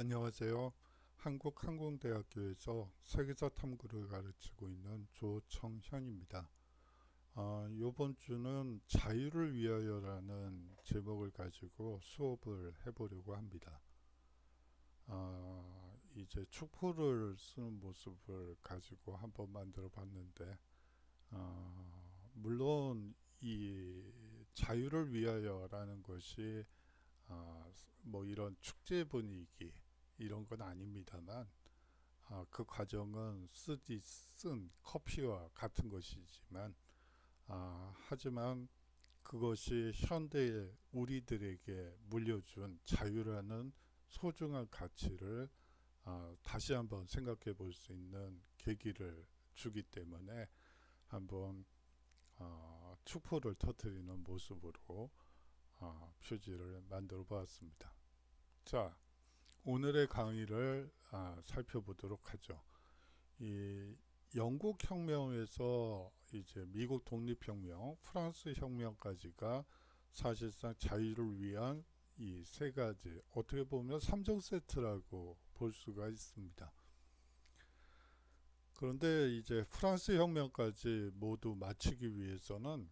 안녕하세요. 한국항공대학교에서 세계사 탐구를 가르치고 있는 조청현입니다. 이번 주는 자유를 위하여라는 제목을 가지고 수업을 해보려고 합니다. 이제 축포를 쓰는 모습을 가지고 한번 만들어 봤는데, 물론 이 자유를 위하여라는 것이 뭐 이런 축제 분위기 이런 건 아닙니다만, 그 과정은 쓴 커피와 같은 것이지만, 하지만 그것이 현대의 우리들에게 물려준 자유라는 소중한 가치를 다시 한번 생각해 볼 수 있는 계기를 주기 때문에 한번 축포를 터뜨리는 모습으로 표지를 만들어 보았습니다. 자, 오늘의 강의를 살펴보도록 하죠. 이 영국 혁명에서 이제 미국 독립혁명, 프랑스 혁명까지가 사실상 자유를 위한 이 세 가지, 어떻게 보면 3종 세트라고 볼 수가 있습니다. 그런데 이제 프랑스 혁명까지 모두 마치기 위해서는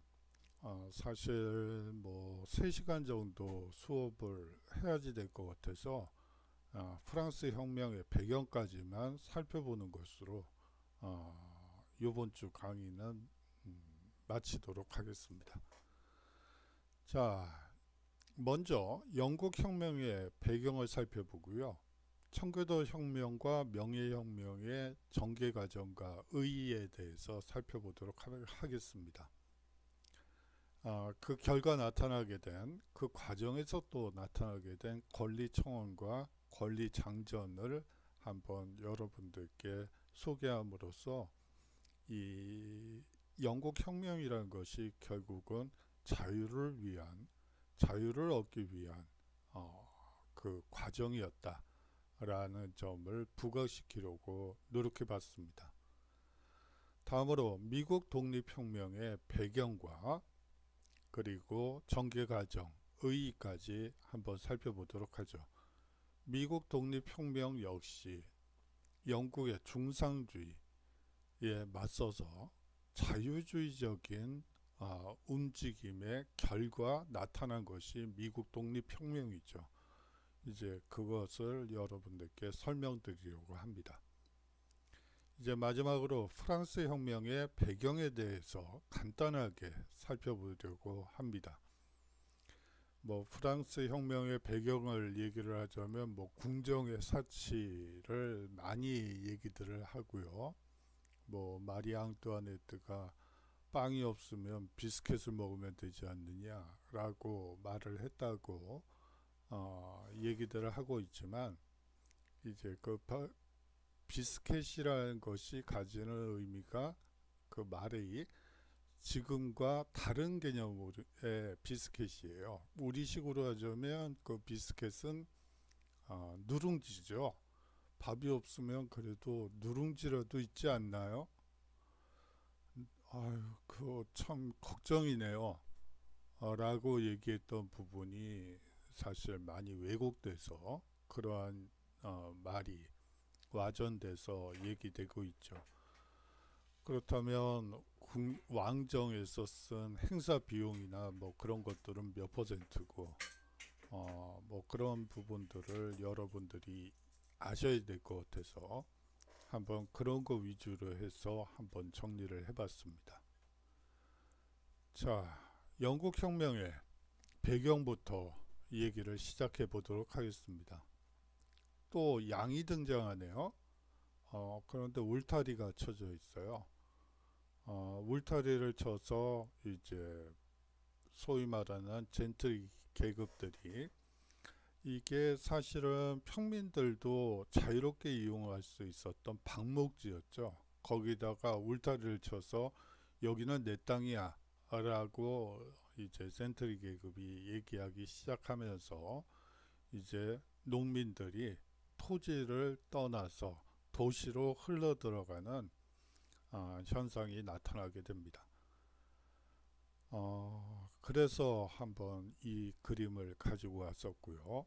사실 뭐 3시간 정도 수업을 해야지 될 것 같아서 프랑스 혁명의 배경까지만 살펴보는 것으로 이번 주 강의는 마치도록 하겠습니다. 자, 먼저 영국 혁명의 배경을 살펴보고요. 청교도 혁명과 명예혁명의 전개 과정과 의의에 대해서 살펴보도록 하겠습니다. 그 결과 나타나게 된, 그 과정에서 또 나타나게 된 권리 청원과 권리 장전을 한번 여러분들께 소개함으로써 이 영국 혁명이라는 것이 결국은 자유를 얻기 위한 그 과정이었다라는 점을 부각시키려고 노력해 봤습니다. 다음으로 미국 독립혁명의 배경과 그리고 전개 과정, 의의까지 한번 살펴보도록 하죠. 미국 독립혁명 역시 영국의 중상주의에 맞서서 자유주의적인 움직임의 결과 나타난 것이 미국 독립혁명이죠. 이제 그것을 여러분들께 설명드리려고 합니다. 이제 마지막으로 프랑스 혁명의 배경에 대해서 간단하게 살펴보려고 합니다. 뭐 프랑스 혁명의 배경을 얘기를 하자면 뭐 궁정의 사치를 많이 얘기들을 하고요. 뭐 마리 앙뚜아네트가 빵이 없으면 비스켓을 먹으면 되지 않느냐라고 말을 했다고 얘기들을 하고 있지만, 이제 그 비스켓이라는 것이 가지는 의미가, 그 말이 지금과 다른 개념의 비스켓이에요. 우리식으로 하자면 그 비스켓은 누룽지죠. 밥이 없으면 그래도 누룽지라도 있지 않나요? 아유, 그거 참 걱정이네요. 라고 얘기했던 부분이 사실 많이 왜곡돼서 그러한 말이 와전돼서 얘기되고 있죠. 그렇다면 왕정에서 쓴 행사 비용이나 뭐 그런 것들은 몇 퍼센트고, 뭐 그런 부분들을 여러분들이 아셔야 될 것 같아서 한번 그런 거 위주로 해서 한번 정리를 해봤습니다. 자, 영국 혁명의 배경부터 얘기를 시작해 보도록 하겠습니다. 또 양이 등장하네요. 그런데 울타리가 쳐져 있어요. 울타리를 쳐서 이제 소위 말하는 젠틀 계급들이, 이게 사실은 평민들도 자유롭게 이용할 수 있었던 방목지였죠. 거기다가 울타리를 쳐서 여기는 내 땅이야 라고 이제 센트리 계급이 얘기하기 시작하면서 이제 농민들이 토지를 떠나서 도시로 흘러 들어가는 현상이 나타나게 됩니다. 그래서 한번 이 그림을 가지고 왔었고요.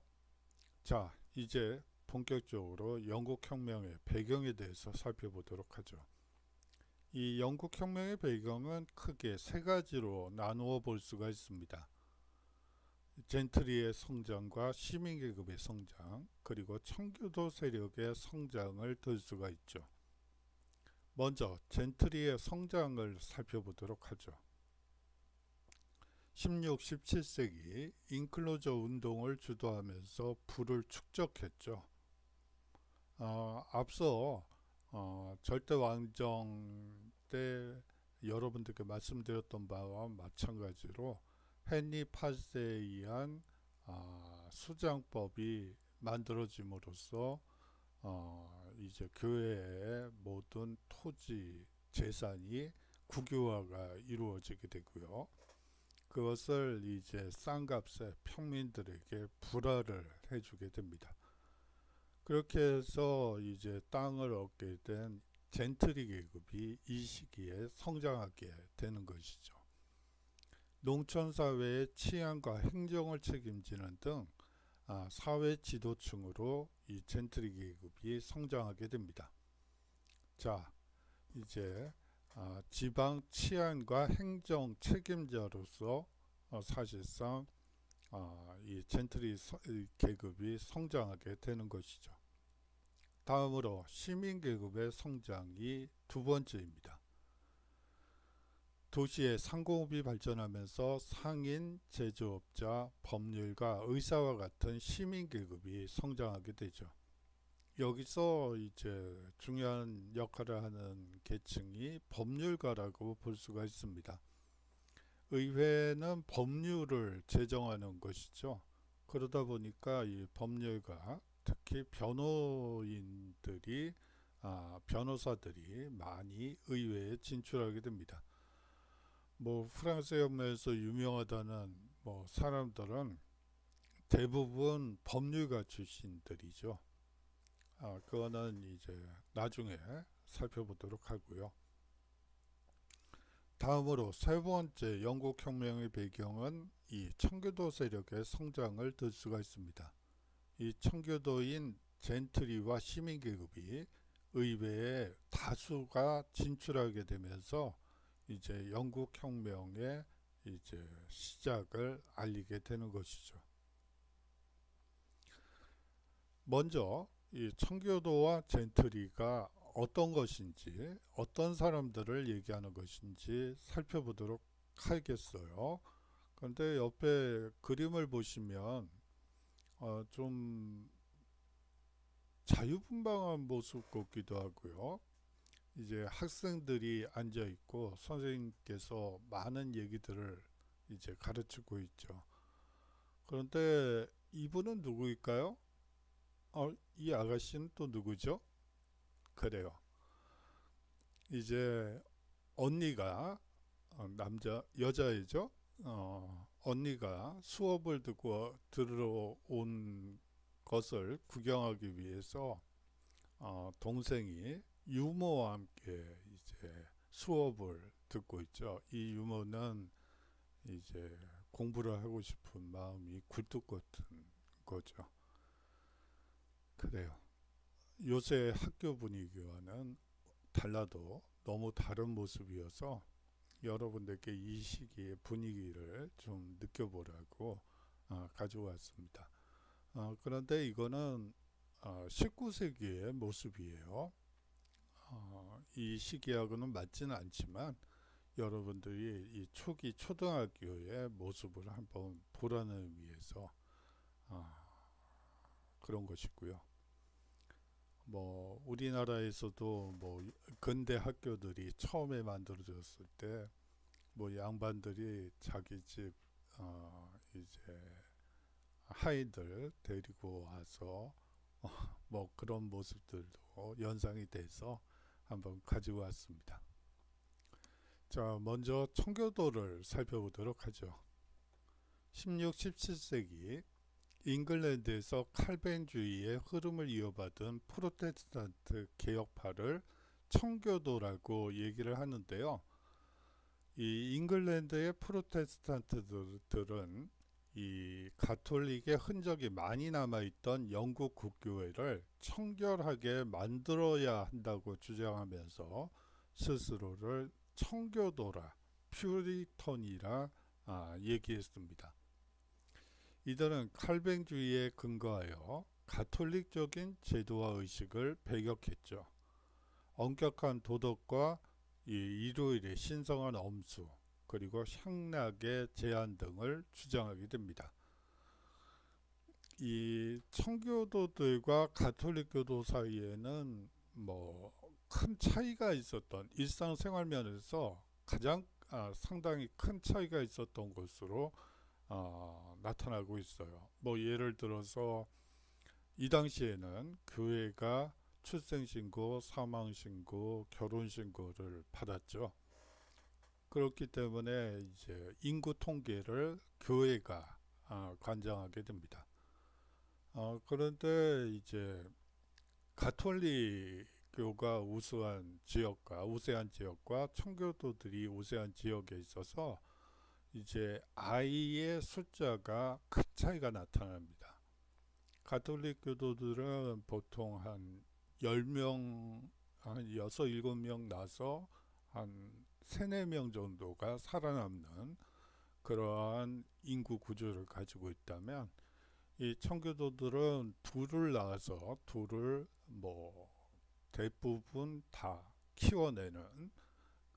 자, 이제 본격적으로 영국혁명의 배경에 대해서 살펴보도록 하죠. 이 영국혁명의 배경은 크게 세 가지로 나누어 볼 수가 있습니다. 젠트리의 성장과 시민계급의 성장, 그리고 청교도 세력의 성장을 들 수가 있죠. 먼저 젠트리의 성장을 살펴보도록 하죠. 16, 17세기 인클로저 운동을 주도하면서 부를 축적했죠. 앞서 절대왕정 때 여러분들께 말씀드렸던 바와 마찬가지로 헨리 8세에 의한 수장법이 만들어짐으로써 이제 교회의 모든 토지 재산이 국유화가 이루어지게 되고요. 그것을 이제 싼 값에 평민들에게 불화를 해주게 됩니다. 그렇게 해서 이제 땅을 얻게 된 젠트리 계급이 이 시기에 성장하게 되는 것이죠. 농촌사회의 치안과 행정을 책임지는 등 사회 지도층으로 이 젠트리 계급이 성장하게 됩니다. 자, 이제 지방 치안과 행정 책임자로서 사실상 이 젠트리 계급이 성장하게 되는 것이죠. 다음으로 시민계급의 성장이 두 번째입니다. 도시의 상공업이 발전하면서 상인, 제조업자, 법률가, 의사와 같은 시민계급이 성장하게 되죠. 여기서 이제 중요한 역할을 하는 계층이 법률가라고 볼 수가 있습니다. 의회는 법률을 제정하는 것이죠. 그러다 보니까 이 법률가, 특히 변호사들이 많이 의회에 진출하게 됩니다. 프랑스 혁명에서 유명하다는 사람들은 대부분 법률가 출신들이죠. 그거는 이제 나중에 살펴보도록 하고요. 다음으로 세 번째 영국혁명의 배경은 이 청교도 세력의 성장을 들 수가 있습니다. 이 청교도인 젠트리와 시민계급이 의회에 다수가 진출하게 되면서 이제 영국혁명의 이제 시작을 알리게 되는 것이죠. 먼저 이 청교도와 젠트리가 어떤 것인지, 어떤 사람들을 얘기하는 것인지 살펴보도록 하겠어요. 그런데 옆에 그림을 보시면 좀 자유분방한 모습 같기도 하고요. 이제 학생들이 앉아 있고 선생님께서 많은 얘기들을 이제 가르치고 있죠. 그런데 이분은 누구일까요? 이 아가씨는 또 누구죠? 그래요. 이제 언니가 여자이죠. 언니가 수업을 듣고 들어온 것을 구경하기 위해서 동생이 유모와 함께 이제 수업을 듣고 있죠. 이 유모는 이제 공부를 하고 싶은 마음이 굴뚝 같은 거죠. 그래요. 요새 학교 분위기와는 달라도 너무 다른 모습이어서 여러분들께 이 시기의 분위기를 좀 느껴보라고 가져왔습니다. 그런데 이거는 19세기의 모습이에요. 이 시기하고는 맞지는 않지만 여러분들이 이 초기 초등학교의 모습을 한번 보라는 의미에서 그런 것이고요. 우리나라에서도 근대 학교들이 처음에 만들어졌을 때 양반들이 자기 집 이제 하인들 데리고 와서 그런 모습들도 연상이 돼서 한번 가지고 왔습니다. 자, 먼저 청교도를 살펴보도록 하죠. 16, 17세기 잉글랜드에서 칼벤주의의 흐름을 이어받은 프로테스탄트 개혁파를 청교도라고 얘기를 하는데요. 이 잉글랜드의 프로테스탄트들은 이 가톨릭의 흔적이 많이 남아있던 영국 국교회를 청결하게 만들어야 한다고 주장하면서 스스로를 청교도라, 퓨리턴이라 얘기했습니다. 이들은 칼뱅주의에 근거하여 가톨릭적인 제도와 의식을 배격했죠. 엄격한 도덕과 이 일요일의 신성한 엄수, 그리고 향락의 제한 등을 주장하게 됩니다. 이 청교도들과 가톨릭교도 사이에는 뭐 큰 차이가 있었던, 일상생활 면에서 가장 상당히 큰 차이가 있었던 것으로 나타나고 있어요. 뭐 예를 들어서 이 당시에는 교회가 출생신고, 사망신고, 결혼신고를 받았죠. 그렇기 때문에 이제 인구 통계를 교회가 관장하게 됩니다. 그런데 이제 가톨릭교가 우세한 지역과 청교도들이 우세한 지역에 있어서 이제 아이의 숫자가 큰 차이가 나타납니다. 가톨릭 교도들은 보통 한 10명, 한 6, 7명 나서 한 3, 4명 정도가 살아남는 그러한 인구 구조를 가지고 있다면, 이 청교도들은 둘을 낳아서 둘을 뭐 대부분 다 키워내는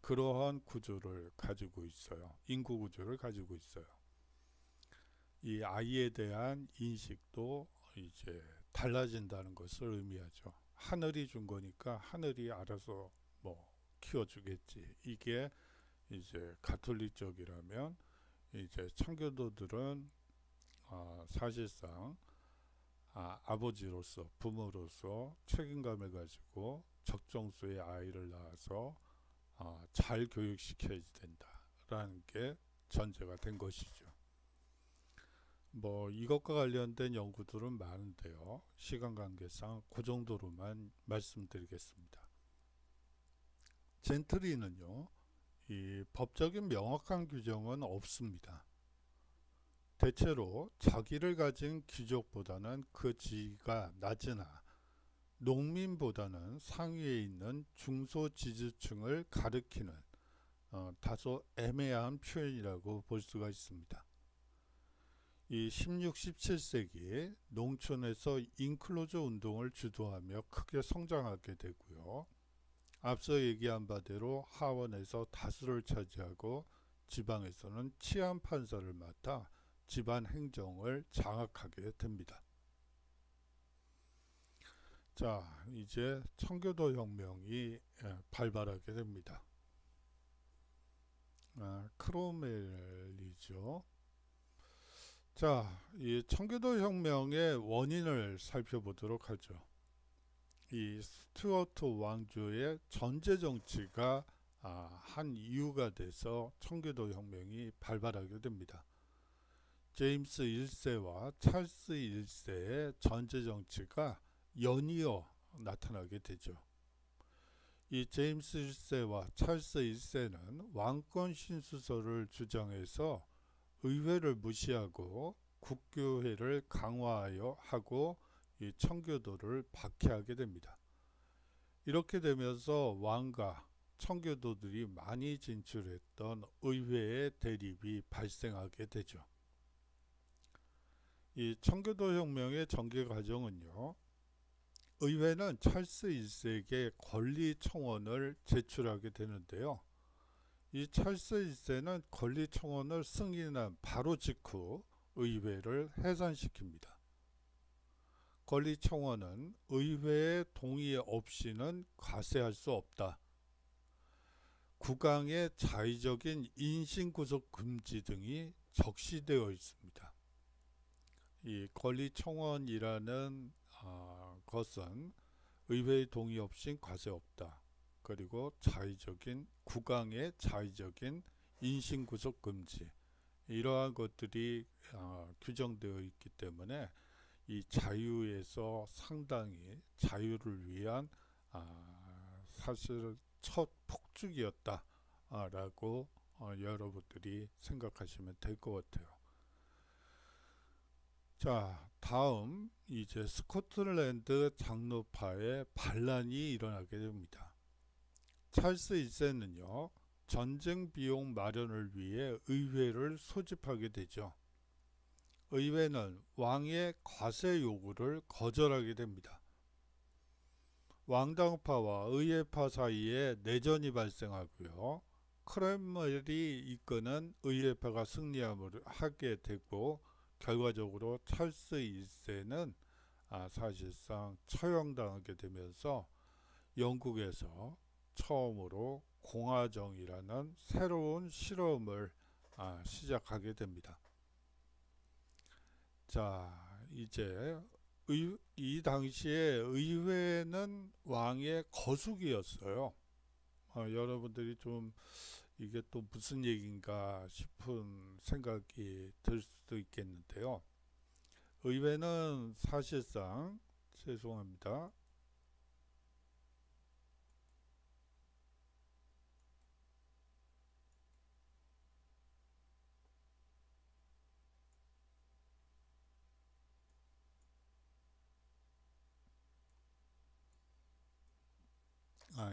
그러한 구조를 가지고 있어요. 인구 구조를 가지고 있어요. 이 아이에 대한 인식도 이제 달라진다는 것을 의미하죠. 하늘이 준 거니까 하늘이 알아서 뭐 키워주겠지. 이게 이제 가톨릭적이라면, 이제 청교도들은 사실상 아버지로서, 부모로서 책임감을 가지고 적정수의 아이를 낳아서 잘 교육시켜야 된다라는 게 전제가 된 것이죠. 뭐 이것과 관련된 연구들은 많은데요. 시간 관계상 그 정도로만 말씀드리겠습니다. 젠트리는요, 이 법적인 명확한 규정은 없습니다. 대체로 자기를 가진 귀족보다는 그 지위가 낮으나 농민보다는 상위에 있는 중소지주층을 가리키는 다소 애매한 표현이라고 볼 수가 있습니다. 이 16, 17세기 농촌에서 인클로저 운동을 주도하며 크게 성장하게 되고요. 앞서 얘기한 바대로 하원에서 다수를 차지하고 지방에서는 치안 판사를 맡아 집안 행정을 장악하게 됩니다. 자, 이제 청교도 혁명이 발발하게 됩니다. 크로멜이죠. 자, 이 청교도 혁명의 원인을 살펴보도록 하죠. 이 스튜어트 왕조의 전제 정치가 한 이유가 돼서 청교도 혁명이 발발하게 됩니다. 제임스 1세와 찰스 1세의 전제 정치가 연이어 나타나게 되죠. 이 제임스 1세와 찰스 1세는 왕권 신수설을 주장해서 의회를 무시하고 국교회를 강화하여 하고 이 청교도를 박해하게 됩니다. 이렇게 되면서 왕과 청교도들이 많이 진출했던 의회의 대립이 발생하게 되죠. 이 청교도 혁명의 전개 과정은요, 의회는 찰스 1세에게 권리 청원을 제출하게 되는데요. 이 찰스 1세는 권리 청원을 승인한 바로 직후 의회를 해산시킵니다. 권리 청원은 의회의 동의 없이는 과세할 수 없다. 국왕의 자의적인 인신구속 금지 등이 적시되어 있습니다. 이 권리 청원이라는 것은 의회의 동의 없이 과세 없다. 그리고 국왕의 자의적인 인신구속 금지, 이러한 것들이 규정되어 있기 때문에 이 자유에서 상당히 자유를 위한 사실 첫 폭죽이었다 라고 여러분들이 생각하시면 될 것 같아요. 자, 다음 이제 스코틀랜드 장로파의 반란이 일어나게 됩니다. 찰스 1세는요, 전쟁 비용 마련을 위해 의회를 소집하게 되죠. 의회는 왕의 과세 요구를 거절하게 됩니다. 왕당파와 의회파 사이에 내전이 발생하고요. 크롬웰이 이끄는 의회파가 승리하게 되고 결과적으로 찰스 1세는 사실상 처형당하게 되면서 영국에서 처음으로 공화정이라는 새로운 실험을 시작하게 됩니다. 자, 이제 이 당시에 의회는 왕의 거수기였어요. 여러분들이 좀 이게 또 무슨 얘기인가 싶은 생각이 들 수도 있겠는데요. 의회는 사실상 죄송합니다.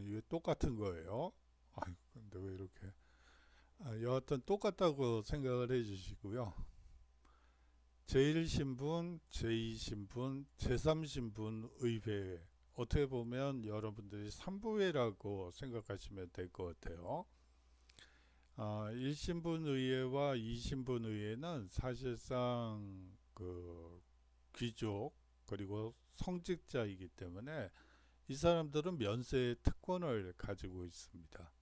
이게 똑같은 거예요. 근데 왜 이렇게 여하튼 똑같다고 생각을 해주시고요. 제1신분, 제2신분, 제3신분 의회, 어떻게 보면 여러분들이 3부회라고 생각하시면 될 것 같아요. 1신분 의회와 2신분 의회는 사실상 그 귀족 그리고 성직자이기 때문에 이 사람들은 면세의 특권을 가지고 있습니다.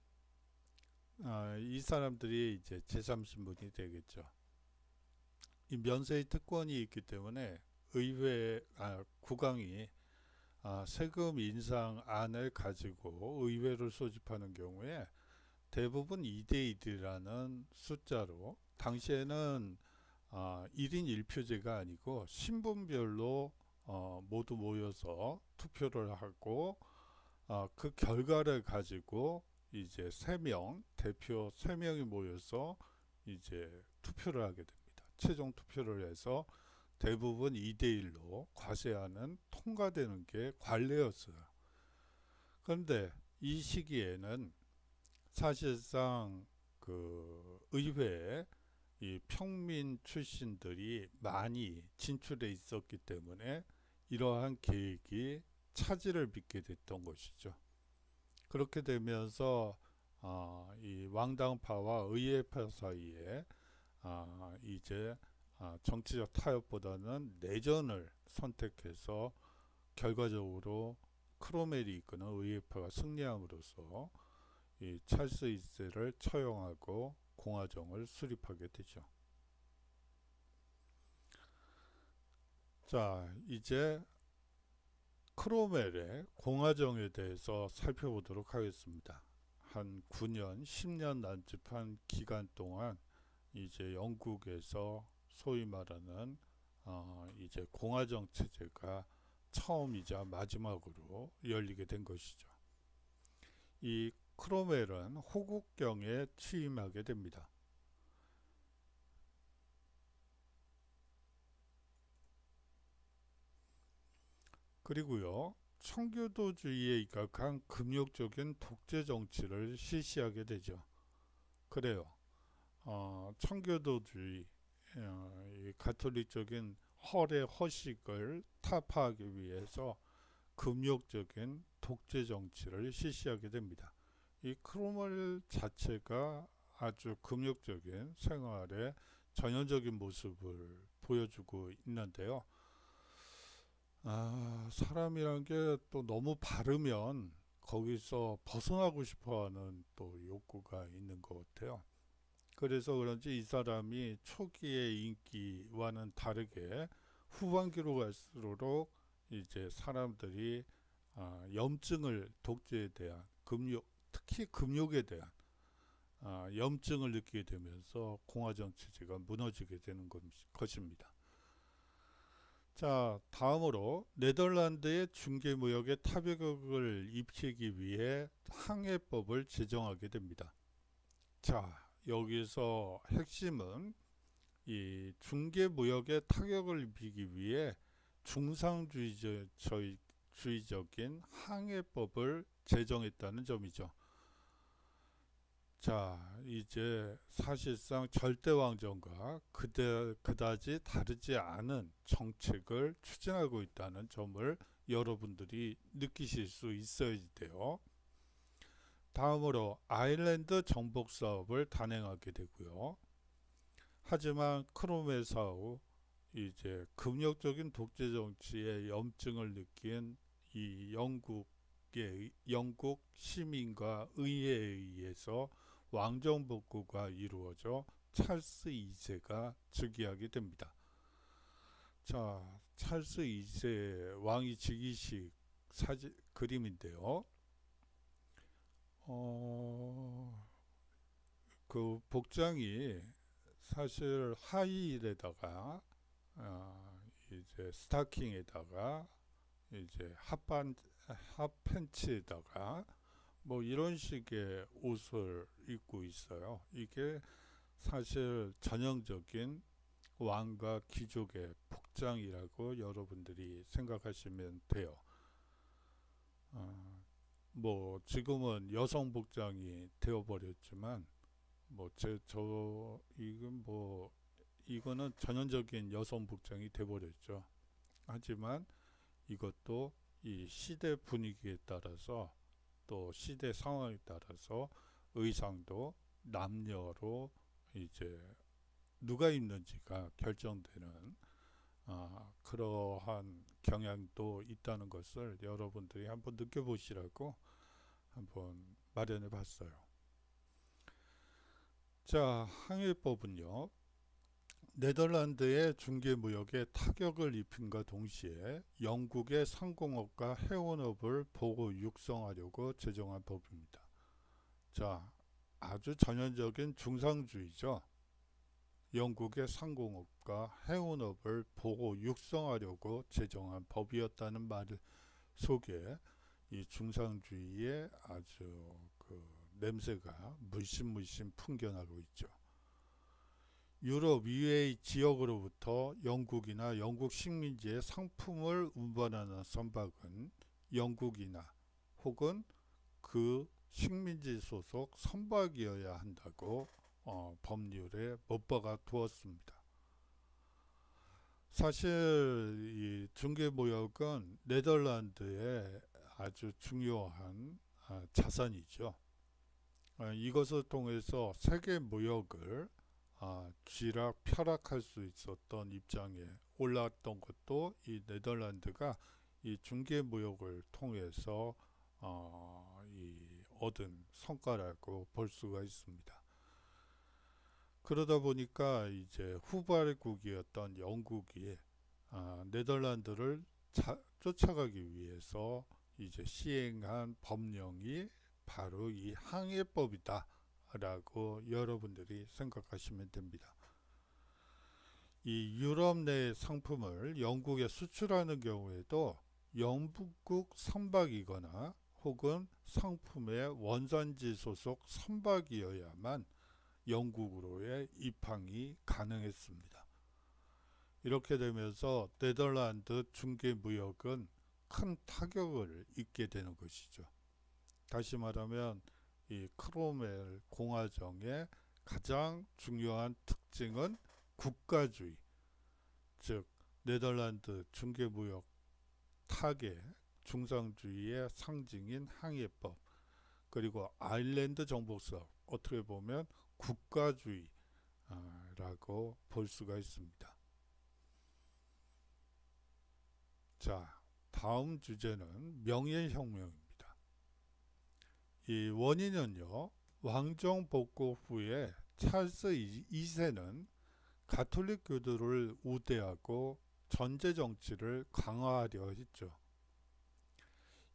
이 사람들이 이제 제3신분이 되겠죠. 이 면세의 특권이 있기 때문에 의회, 국왕이 세금 인상안을 가지고 의회를 소집하는 경우에 대부분 2대1이라는 숫자로, 당시에는 1인 1표제가 아니고 신분별로 모두 모여서 투표를 하고 그 결과를 가지고 이제 3명, 대표 3명이 모여서 이제 투표를 하게 됩니다. 최종 투표를 해서 대부분 2대1로 과세안은 통과되는 게 관례였어요. 그런데 이 시기에는 사실상 그 의회에 이 평민 출신들이 많이 진출해 있었기 때문에 이러한 계획이 차질을 빚게 됐던 것이죠. 그렇게 되면서 이 왕당파와 의회파 사이에 이제 정치적 타협보다는 내전을 선택해서 결과적으로 크롬웰이 이끄는 의회파가 승리함으로써 이 찰스 1세를 처형하고 공화정을 수립하게 되죠. 자, 이제 크롬웰의 공화정에 대해서 살펴보도록 하겠습니다. 한 9년, 10년 남짓한 기간 동안 이제 영국에서 소위 말하는 이제 공화정 체제가 처음이자 마지막으로 열리게 된 것이죠. 이 크롬웰은 호국경에 취임하게 됩니다. 그리고요, 청교도주의에 입각한 금욕적인 독재 정치를 실시하게 되죠. 그래요. 청교도주의, 이 가톨릭적인 헐의 허식을 타파하기 위해서 금욕적인 독재 정치를 실시하게 됩니다. 이 크롬웰 자체가 아주 금욕적인 생활의 전형적인 모습을 보여주고 있는데요. 사람이란 게 또 너무 바르면 거기서 벗어나고 싶어하는 또 욕구가 있는 것 같아요. 그래서 그런지 이 사람이 초기의 인기와는 다르게 후반기로 갈수록 이제 사람들이 염증을, 독재에 대한 금욕, 특히 금욕에 대한 염증을 느끼게 되면서 공화정 체제가 무너지게 되는 것입니다. 자, 다음으로 네덜란드의 중개무역에 타격을 입히기 위해 항해법을 제정하게 됩니다. 자, 여기서 핵심은 이 중개무역에 타격을 입히기 위해 중상주의적인 항해법을 제정했다는 점이죠. 자, 이제 사실상 절대왕정과 그다지 다르지 않은 정책을 추진하고 있다는 점을 여러분들이 느끼실 수 있어야 돼요. 다음으로 아일랜드 정복 사업을 단행하게 되고요. 하지만 크롬웨사우 이제 금욕적인 독재 정치의 염증을 느낀 이 영국 시민과 의회에 의해서 왕정 복구가 이루어져 찰스 2세가 즉위하게 됩니다. 자, 찰스 2세 왕위 즉위식 그림인데요. 그 복장이 사실 하이힐에다가 이제 스타킹에다가 이제 핫팬츠에다가 뭐 이런 식의 옷을 입고 있어요. 이게 사실 전형적인 왕과 귀족의 복장이라고 여러분들이 생각하시면 돼요. 뭐 지금은 여성 복장이 되어버렸지만 이거는 전형적인 여성 복장이 되어버렸죠. 하지만 이것도 이 시대 분위기에 따라서 또 시대 상황에 따라서 의상도 남녀로 이제 누가 입는지가 결정되는 그러한 경향도 있다는 것을 여러분들이 한번 느껴보시라고 한번 마련해 봤어요. 자, 항해법은요, 네덜란드의 중개무역에 타격을 입힌과 동시에 영국의 상공업과 해운업을 보호 육성하려고 제정한 법입니다. 자, 아주 전형적인 중상주의죠. 영국의 상공업과 해운업을 보호 육성하려고 제정한 법이었다는 말 속에 이 중상주의의 아주 그 냄새가 물씬 풍겨나고 있죠. 유럽 이외의 지역으로부터 영국이나 영국 식민지의 상품을 운반하는 선박은 영국이나 혹은 그 식민지 소속 선박이어야 한다고 법률에 못 박아 두었습니다. 사실 이 중개무역은 네덜란드의 아주 중요한 자산이죠. 이것을 통해서 세계 무역을 쥐락펴락할 수 있었던 입장에 올랐던 것도 이 네덜란드가 이 중개무역을 통해서 얻은 성과라고 볼 수가 있습니다. 그러다 보니까 이제 후발국이었던 영국이 네덜란드를 쫓아가기 위해서 이제 시행한 법령이 바로 이 항해법이다 라고 여러분들이 생각하시면 됩니다. 이 유럽 내 상품을 영국에 수출하는 경우에도 영국 선박이거나 혹은 상품의 원산지 소속 선박이어야만 영국으로의 입항이 가능했습니다. 이렇게 되면서 네덜란드 중개무역은 큰 타격을 입게 되는 것이죠. 다시 말하면 이 크롬웰 공화정의 가장 중요한 특징은 국가주의, 즉 네덜란드 중개무역 타계 중상주의의 상징인 항해법, 그리고 아일랜드 정복사업, 어떻게 보면 국가주의라고 볼 수가 있습니다. 자, 다음 주제는 명예혁명입니다. 이 원인은요, 왕정 복구 후에 찰스 2세는 가톨릭 교도를 우대하고 전제 정치를 강화하려 했죠.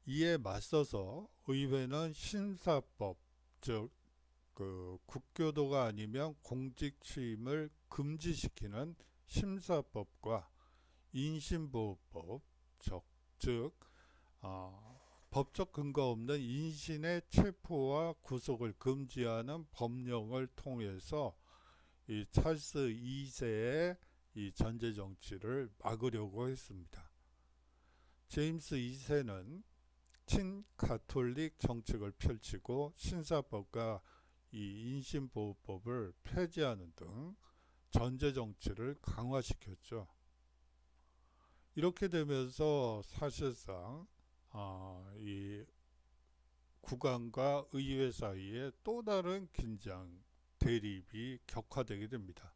이에 맞서서 의회는 신사법, 즉 그 국교도가 아니면 공직 취임을 금지시키는 심사법과 인신보호법, 즉 법적 근거 없는 인신의 체포와 구속을 금지하는 법령을 통해서 이 찰스 2세의 이 전제 정치를 막으려고 했습니다. 제임스 2세는 친가톨릭 정책을 펼치고 신사법과 이 인신보호법을 폐지하는 등 전제 정치를 강화시켰죠. 이렇게 되면서 사실상 이 국왕과 의회 사이에 또 다른 긴장, 대립이 격화되게 됩니다.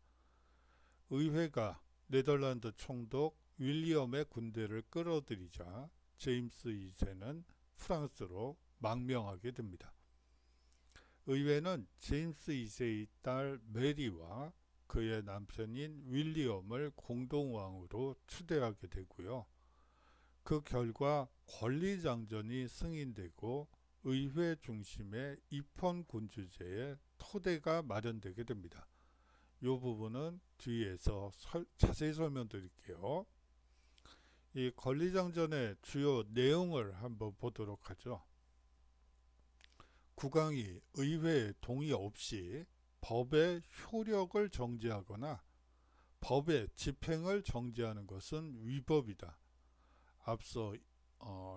의회가 네덜란드 총독 윌리엄의 군대를 끌어들이자 제임스 2세는 프랑스로 망명하게 됩니다. 의회는 제임스 2세의 딸 메리와 그의 남편인 윌리엄을 공동왕으로 추대하게 되고요. 그 결과 권리장전이 승인되고 의회 중심의 입헌군주제의 토대가 마련되게 됩니다. 이 부분은 뒤에서 자세히 설명드릴게요. 이 권리장전의 주요 내용을 한번 보도록 하죠. 국왕이 의회의 동의 없이 법의 효력을 정지하거나 법의 집행을 정지하는 것은 위법이다. 앞서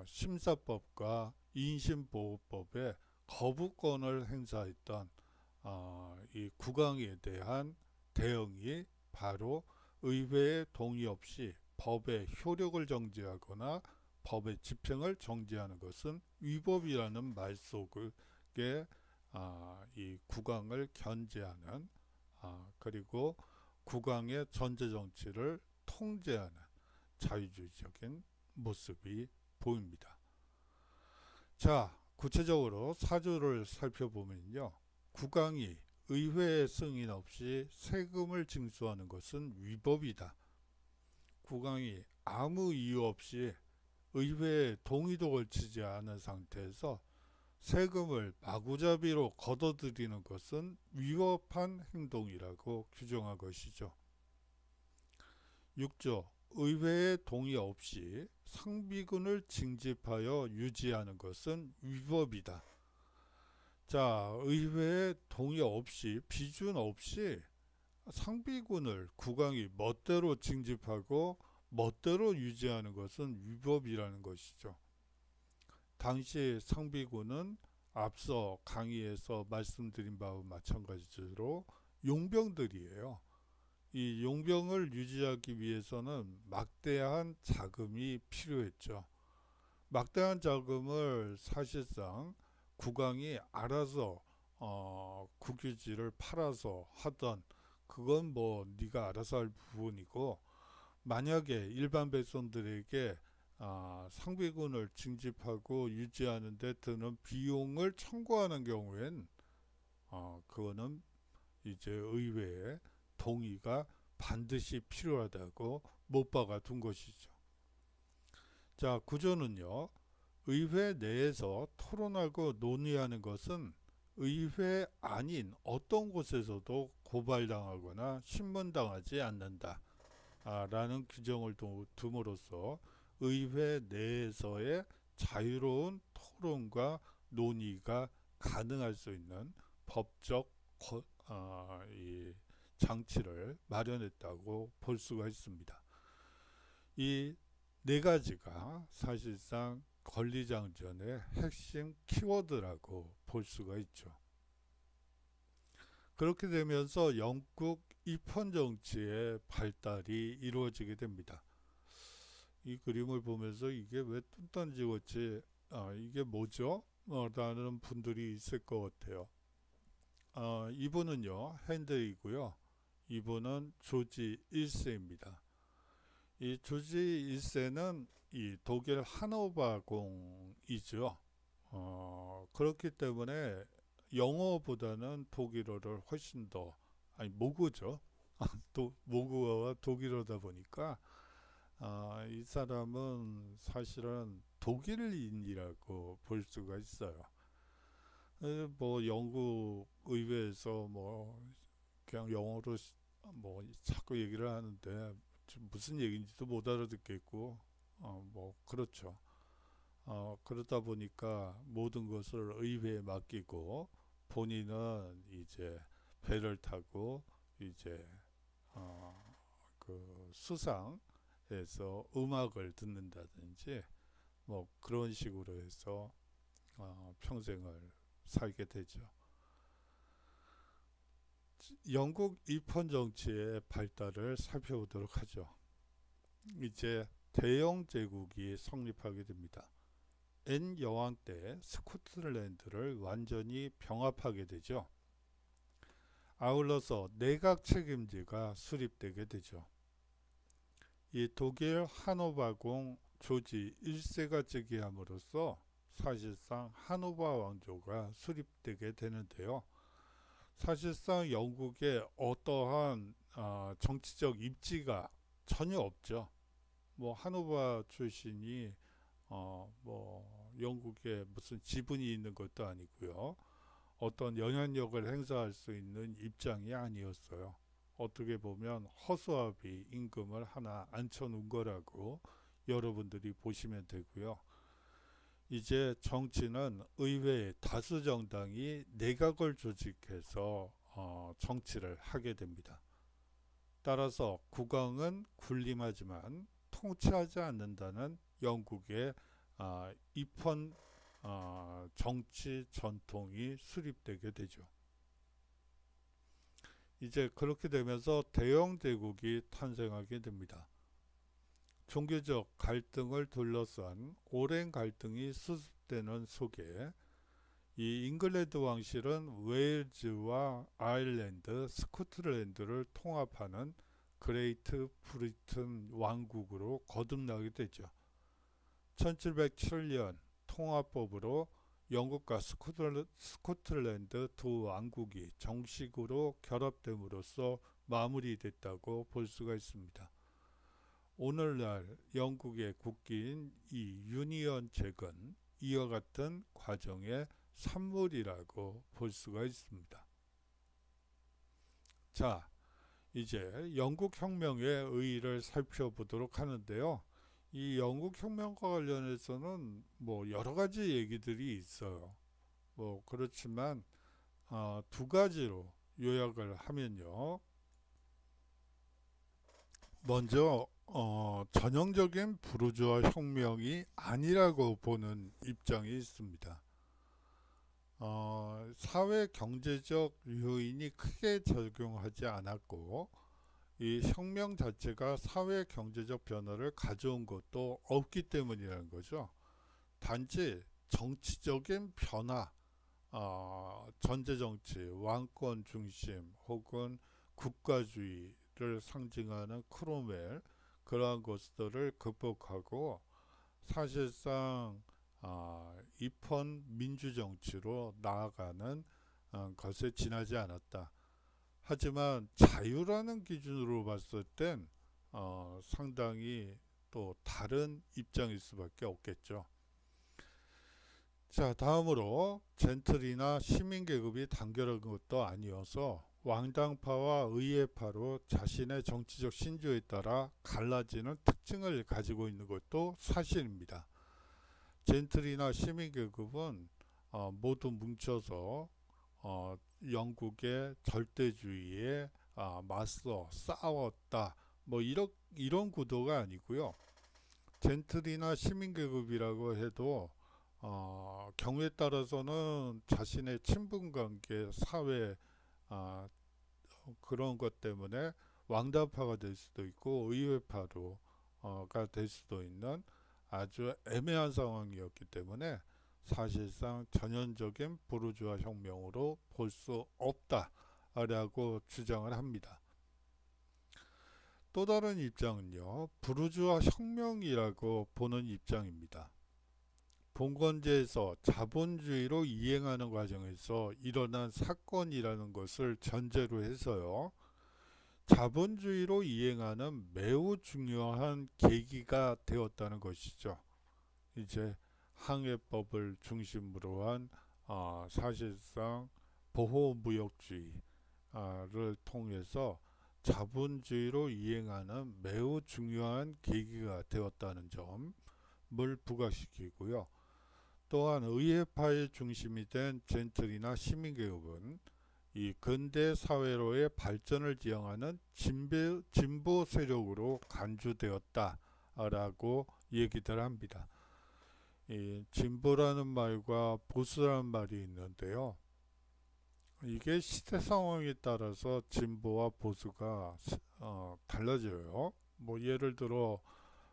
심사법과 인신보호법에 거부권을 행사했던 이 국왕에 대한 대응이 바로 의회의 동의 없이 법의 효력을 정지하거나 법의 집행을 정지하는 것은 위법이라는 말 속에 이 국왕을 견제하는 그리고 국왕의 전제 정치를 통제하는 자유주의적인 모습이 보입니다. 자, 구체적으로 사조를 살펴보면요. 국왕이 의회의 승인 없이 세금을 징수하는 것은 위법이다. 국왕이 아무 이유 없이 의회의 동의도 걸치지 않은 상태에서 세금을 마구잡이로 걷어들이는 것은 위법한 행동이라고 규정한 것이죠. 6조 의회의 동의 없이 상비군을 징집하여 유지하는 것은 위법이다. 자, 의회의 동의 없이 비준 없이 상비군을 국왕이 멋대로 징집하고 멋대로 유지하는 것은 위법이라는 것이죠. 당시 상비군은 앞서 강의에서 말씀드린 바와 마찬가지로 용병들이에요. 이 용병을 유지하기 위해서는 막대한 자금이 필요했죠. 막대한 자금을 사실상 국왕이 알아서 국유지를 팔아서 하던 그건 뭐 네가 알아서 할 부분이고, 만약에 일반 백성들에게 상비군을 징집하고 유지하는 데 드는 비용을 청구하는 경우엔 그거는 이제 의회의 동의가 반드시 필요하다고 못 박아 둔 것이죠. 자, 구조는요. 의회 내에서 토론하고 논의하는 것은 의회 아닌 어떤 곳에서도 고발당하거나 신문당하지 않는다 라는 규정을 둠으로써 의회 내에서의 자유로운 토론과 논의가 가능할 수 있는 법적 이 장치를 마련했다고 볼 수가 있습니다. 이 네 가지가 사실상 권리장전의 핵심 키워드라고 볼 수가 있죠. 그렇게 되면서 영국 입헌정치의 발달이 이루어지게 됩니다. 이 그림을 보면서 이게 왜 뚱딴지같이 이게 뭐죠? 라는 분들이 있을 것 같아요. 이분은요 핸들이고요. 이분은 조지 1세입니다. 이 조지 1세는 이 독일 하노바공이죠. 그렇기 때문에 영어보다는 독일어를 훨씬 더 모국어죠. 모국어와 독일어다 보니까 이 사람은 사실은 독일인이라고 볼 수가 있어요. 뭐 영국 의회에서 뭐 그냥 영어로 뭐 자꾸 얘기를 하는데 무슨 얘기인지도 못 알아듣겠고 뭐 그렇죠. 그러다 보니까 모든 것을 의회에 맡기고 본인은 이제 배를 타고 이제 그 수상에서 음악을 듣는다든지 뭐 그런 식으로 해서 평생을 살게 되죠. 영국 입헌 정치의 발달을 살펴보도록 하죠. 이제 대영 제국이 성립하게 됩니다. 앤 여왕 때 스코틀랜드를 완전히 병합하게 되죠. 아울러서 내각 책임제가 수립되게 되죠. 이 독일 하노바공 조지 1세가 즉위함으로써 사실상 하노바 왕조가 수립되게 되는데요. 사실상 영국에 어떠한 정치적 입지가 전혀 없죠. 뭐 하노바 출신이 뭐 영국에 무슨 지분이 있는 것도 아니고요. 어떤 영향력을 행사할 수 있는 입장이 아니었어요. 어떻게 보면 허수아비 임금을 하나 앉혀놓은 거라고 여러분들이 보시면 되고요. 이제 정치는 의회의 다수 정당이 내각을 조직해서 정치를 하게 됩니다. 따라서 국왕은 군림하지만 통치하지 않는다는 영국의 입헌 정치 전통이 수립되게 되죠. 이제 그렇게 되면서 대영 제국이 탄생하게 됩니다. 종교적 갈등을 둘러싼 오랜 갈등이 수습되는 속에 이 잉글랜드 왕실은 웨일즈와 아일랜드, 스코틀랜드를 통합하는 그레이트 브리튼 왕국으로 거듭나게 되죠. 1707년 통합법으로 영국과 스코틀랜드 두 왕국이 정식으로 결합됨으로써 마무리됐다고 볼 수가 있습니다. 오늘날 영국의 국기인 이 유니언 잭은 이와 같은 과정의 산물이라고 볼 수가 있습니다. 자, 이제 영국 혁명의 의의를 살펴보도록 하는데요. 이 영국 혁명과 관련해서는 뭐 여러 가지 얘기들이 있어요. 뭐 그렇지만 두 가지로 요약을 하면요. 먼저 전형적인 부르주아 혁명이 아니라고 보는 입장이 있습니다. 사회 경제적 요인이 크게 적용하지 않았고 이 혁명 자체가 사회 경제적 변화를 가져온 것도 없기 때문이라는 거죠. 단지 정치적인 변화, 전제정치, 왕권 중심 혹은 국가주의를 상징하는 크롬웰 그러한 것들을 극복하고 사실상 입헌 민주정치로 나아가는 것에 지나지 않았다. 하지만 자유라는 기준으로 봤을 땐 상당히 또 다른 입장일 수밖에 없겠죠. 자, 다음으로 젠틀이나 시민계급이 단결한 것도 아니어서 왕당파와 의회파로 자신의 정치적 신조에 따라 갈라지는 특징을 가지고 있는 것도 사실입니다. 젠틀이나 시민계급은 모두 뭉쳐서 영국의 절대주의에 맞서 싸웠다. 뭐 이런 구도가 아니고요. 젠틀이나 시민계급이라고 해도 경우에 따라서는 자신의 친분관계, 사회 그런 것 때문에 왕당파가 될 수도 있고 의회파로가 될 수도 있는 아주 애매한 상황이었기 때문에 사실상 전형적인 부르주아 혁명으로 볼 수 없다라고 주장을 합니다. 또 다른 입장은요, 부르주아 혁명이라고 보는 입장입니다. 봉건제에서 자본주의로 이행하는 과정에서 일어난 사건이라는 것을 전제로 해서요, 자본주의로 이행하는 매우 중요한 계기가 되었다는 것이죠. 이제 항해법을 중심으로 한 사실상 보호무역주의를 통해서 자본주의로 이행하는 매우 중요한 계기가 되었다는 점을 부각시키고요. 또한 의회파의 중심이 된 젠틀이나 시민계급은 이 근대 사회로의 발전을 지향하는 진보 세력으로 간주되었다라고 얘기들 합니다. 이 진보라는 말과 보수라는 말이 있는데요. 이게 시대 상황에 따라서 진보와 보수가 달라져요. 뭐 예를 들어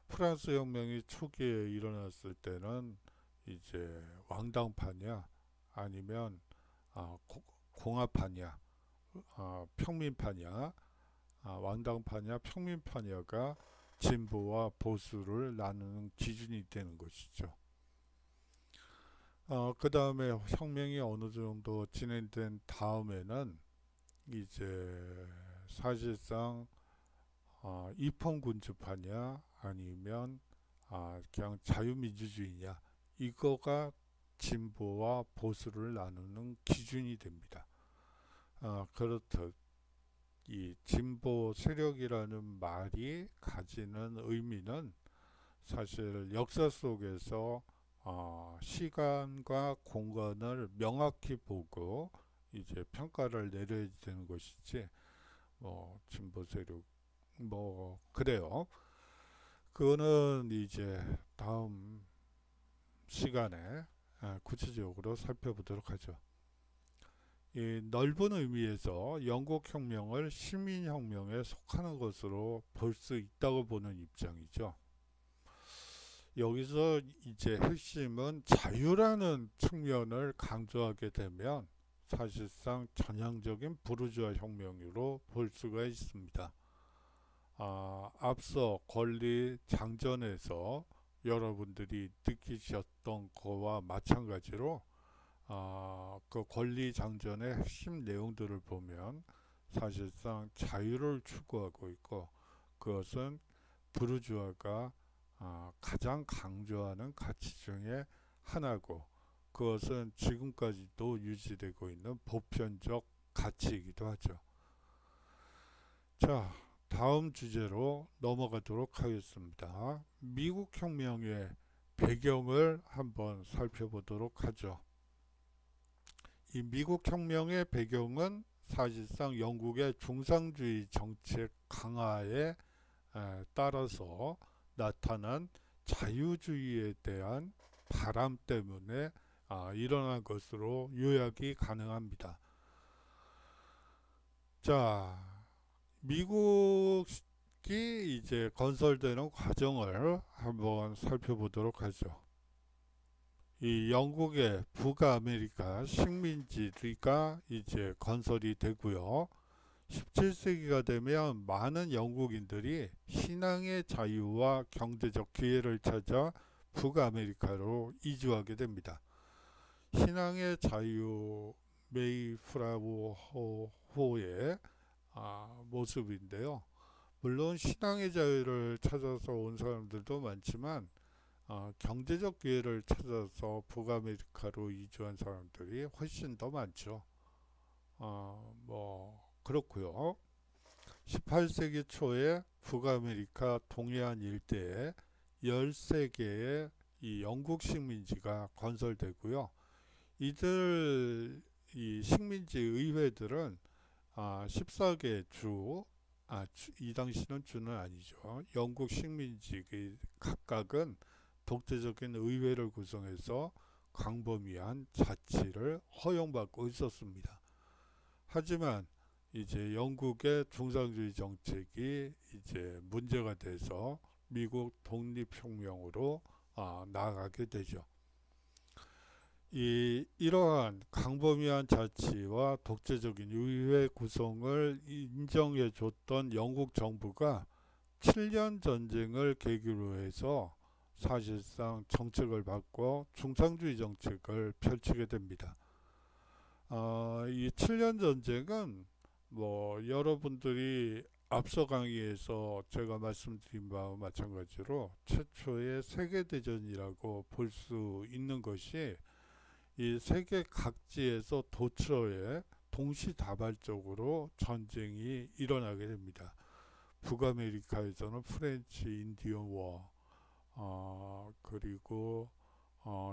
프랑스 혁명이 초기에 일어났을 때는 이제 왕당파냐 아니면 공화파냐 평민파냐 왕당파냐 평민파냐가 진보와 보수를 나누는 기준이 되는 것이죠. 그 다음에 혁명이 어느 정도 진행된 다음에는 이제 사실상 입헌군주파냐 아니면 그냥 자유민주주의냐 이거가 진보와 보수를 나누는 기준이 됩니다. 그렇듯 이 진보 세력이라는 말이 가지는 의미는 사실 역사 속에서 시간과 공간을 명확히 보고 이제 평가를 내려야 되는 것이지 뭐 진보 세력 뭐 그래요. 그거는 이제 다음 시간에 구체적으로 살펴보도록 하죠. 이 넓은 의미에서 영국 혁명을 시민혁명에 속하는 것으로 볼 수 있다고 보는 입장이죠. 여기서 이제 핵심은 자유라는 측면을 강조하게 되면 사실상 전향적인 부르주아 혁명으로 볼 수가 있습니다. 앞서 권리 장전에서 여러분들이 느끼셨던 거와 마찬가지로 그 권리 장전의 핵심 내용들을 보면 사실상 자유를 추구하고 있고 그것은 부르주아가 가장 강조하는 가치 중에 하나고 그것은 지금까지도 유지되고 있는 보편적 가치이기도 하죠. 자, 다음 주제로 넘어가도록 하겠습니다. 미국 혁명의 배경을 한번 살펴보도록 하죠. 이 미국 혁명의 배경은 사실상 영국의 중상주의 정책 강화에 따라서 나타난 자유주의에 대한 바람 때문에 일어난 것으로 요약이 가능합니다. 자, 미국이 이제 건설되는 과정을 한번 살펴보도록 하죠. 이 영국의 북아메리카 식민지가 이제 건설이 되고요. 17세기가 되면 많은 영국인들이 신앙의 자유와 경제적 기회를 찾아 북아메리카로 이주하게 됩니다. 신앙의 자유 메이플라워호의 모습인데요. 물론 신앙의 자유를 찾아서 온 사람들도 많지만 경제적 기회를 찾아서 북아메리카로 이주한 사람들이 훨씬 더 많죠. 뭐 그렇고요. 18세기 초에 북아메리카 동해안 일대에 13개의 이 영국 식민지가 건설되고요. 이 식민지 의회들은 14개 이 당시는 주는 아니죠. 영국 식민지 각각은 독재적인 의회를 구성해서 광범위한 자치를 허용받고 있었습니다. 하지만 이제 영국의 중상주의 정책이 이제 문제가 돼서 미국 독립혁명으로 나아가게 되죠. 이러한 광범위한 자치와 독재적인 의회 구성을 인정해 줬던 영국 정부가 7년 전쟁을 계기로 해서 사실상 정책을 바꿔 중상주의 정책을 펼치게 됩니다. 이 7년 전쟁은 뭐 여러분들이 앞서 강의에서 제가 말씀드린 바와 마찬가지로 최초의 세계대전이라고 볼 수 있는 것이 이 세계 각지에서 도처에 동시다발적으로 전쟁이 일어나게 됩니다. 북아메리카에서는 프렌치 인디언 워, 그리고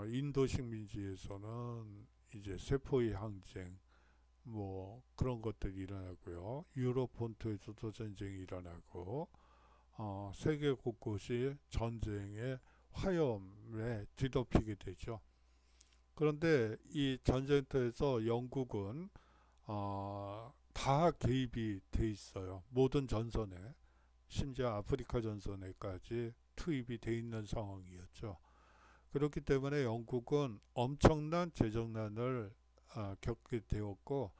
인도 식민지에서는 이제 세포의 항쟁, 뭐 그런 것들이 일어나고요. 유럽 본토에서도 전쟁이 일어나고 세계 곳곳이 전쟁의 화염에 뒤덮이게 되죠. 그런데 이 전쟁터에서 영국은 다 개입이 돼 있어요. 모든 전선에, 심지어 아프리카 전선에까지 투입이 돼 있는 상황이었죠. 그렇기 때문에 영국은 엄청난 재정난을 겪게 되었고,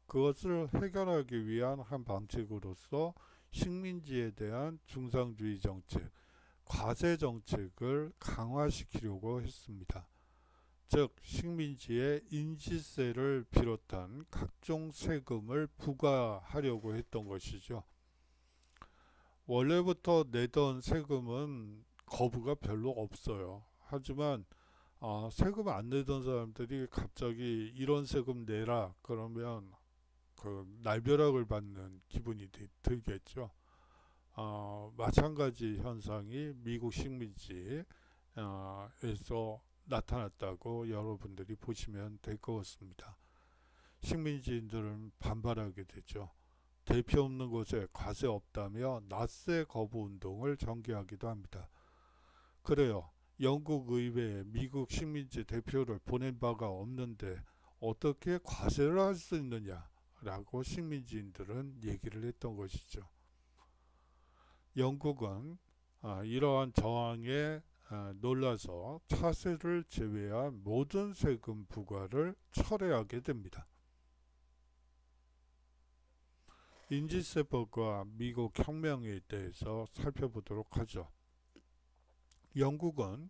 그것을 해결하기 위한 한 방식으로서 식민지에 대한 중상주의 정책, 과세 정책을 강화시키려고 했습니다. 즉 식민지에 인지세를 비롯한 각종 세금을 부과하려고 했던 것이죠. 원래부터 내던 세금은 거부가 별로 없어요. 하지만 세금 안 내던 사람들이 갑자기 이런 세금 내라 그러면 그 날벼락을 받는 기분이 들겠죠. 마찬가지 현상이 미국 식민지에서 나타났다고 여러분들이 보시면 될 것 같습니다. 식민지인들은 반발하게 되죠. 대표 없는 곳에 과세 없다며 낫세 거부 운동을 전개하기도 합니다. 그래요. 영국 의회에 미국 식민지 대표를 보낸 바가 없는데 어떻게 과세를 할 수 있느냐 라고 식민지인들은 얘기를 했던 것이죠. 영국은 이러한 저항에 놀라서 차세를 제외한 모든 세금 부과를 철회하게 됩니다. 인지세법과 미국 혁명에 대해서 살펴보도록 하죠. 영국은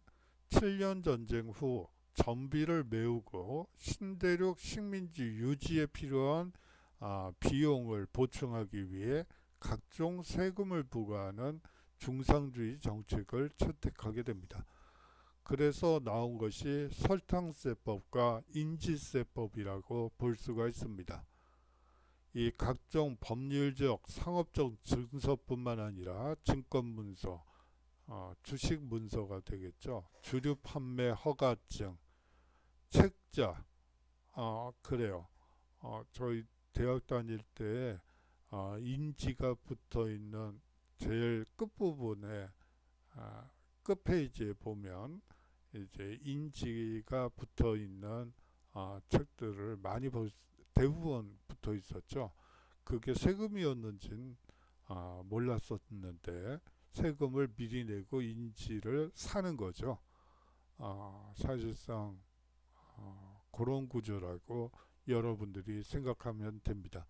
7년 전쟁 후 전비를 메우고 신대륙 식민지 유지에 필요한 비용을 보충하기 위해 각종 세금을 부과하는 중상주의 정책을 채택하게 됩니다. 그래서 나온 것이 설탕세법과 인지세법이라고 볼 수가 있습니다. 이 각종 법률적, 상업적 증서뿐만 아니라 증권문서, 주식문서가 되겠죠. 주류 판매 허가증, 책자, 그래요. 저희 대학 다닐 때 인지가 붙어 있는 제일 끝부분에 끝 페이지에 보면 이제 인지가 붙어 있는 책들을 많이 대부분 붙어 있었죠. 그게 세금이었는지는 몰랐었는데 세금을 미리 내고 인지를 사는 거죠. 사실상 그런 구조라고 여러분들이 생각하면 됩니다.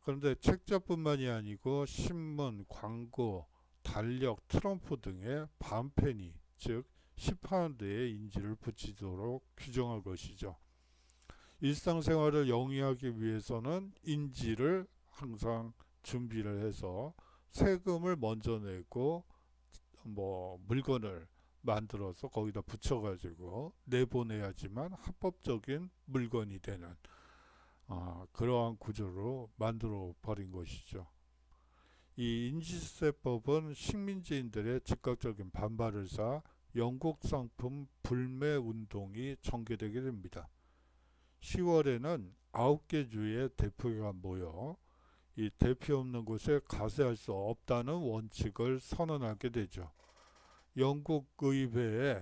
그런데 책자뿐만이 아니고 신문, 광고, 달력, 트럼프 등의 반페니, 즉 10파운드의 인지를 붙이도록 규정한 것이죠. 일상생활을 영위하기 위해서는 인지를 항상 준비를 해서 세금을 먼저 내고 뭐 물건을 만들어서 거기다 붙여가지고 내보내야지만 합법적인 물건이 되는 그러한 구조로 만들어 버린 것이죠. 이 인지세법은 식민지인들의 즉각적인 반발을 사 영국 상품 불매 운동이 전개되게 됩니다. 10월에는 9개 주의 대표가 모여 이 대표 없는 곳에 과세할 수 없다는 원칙을 선언하게 되죠. 영국 의회에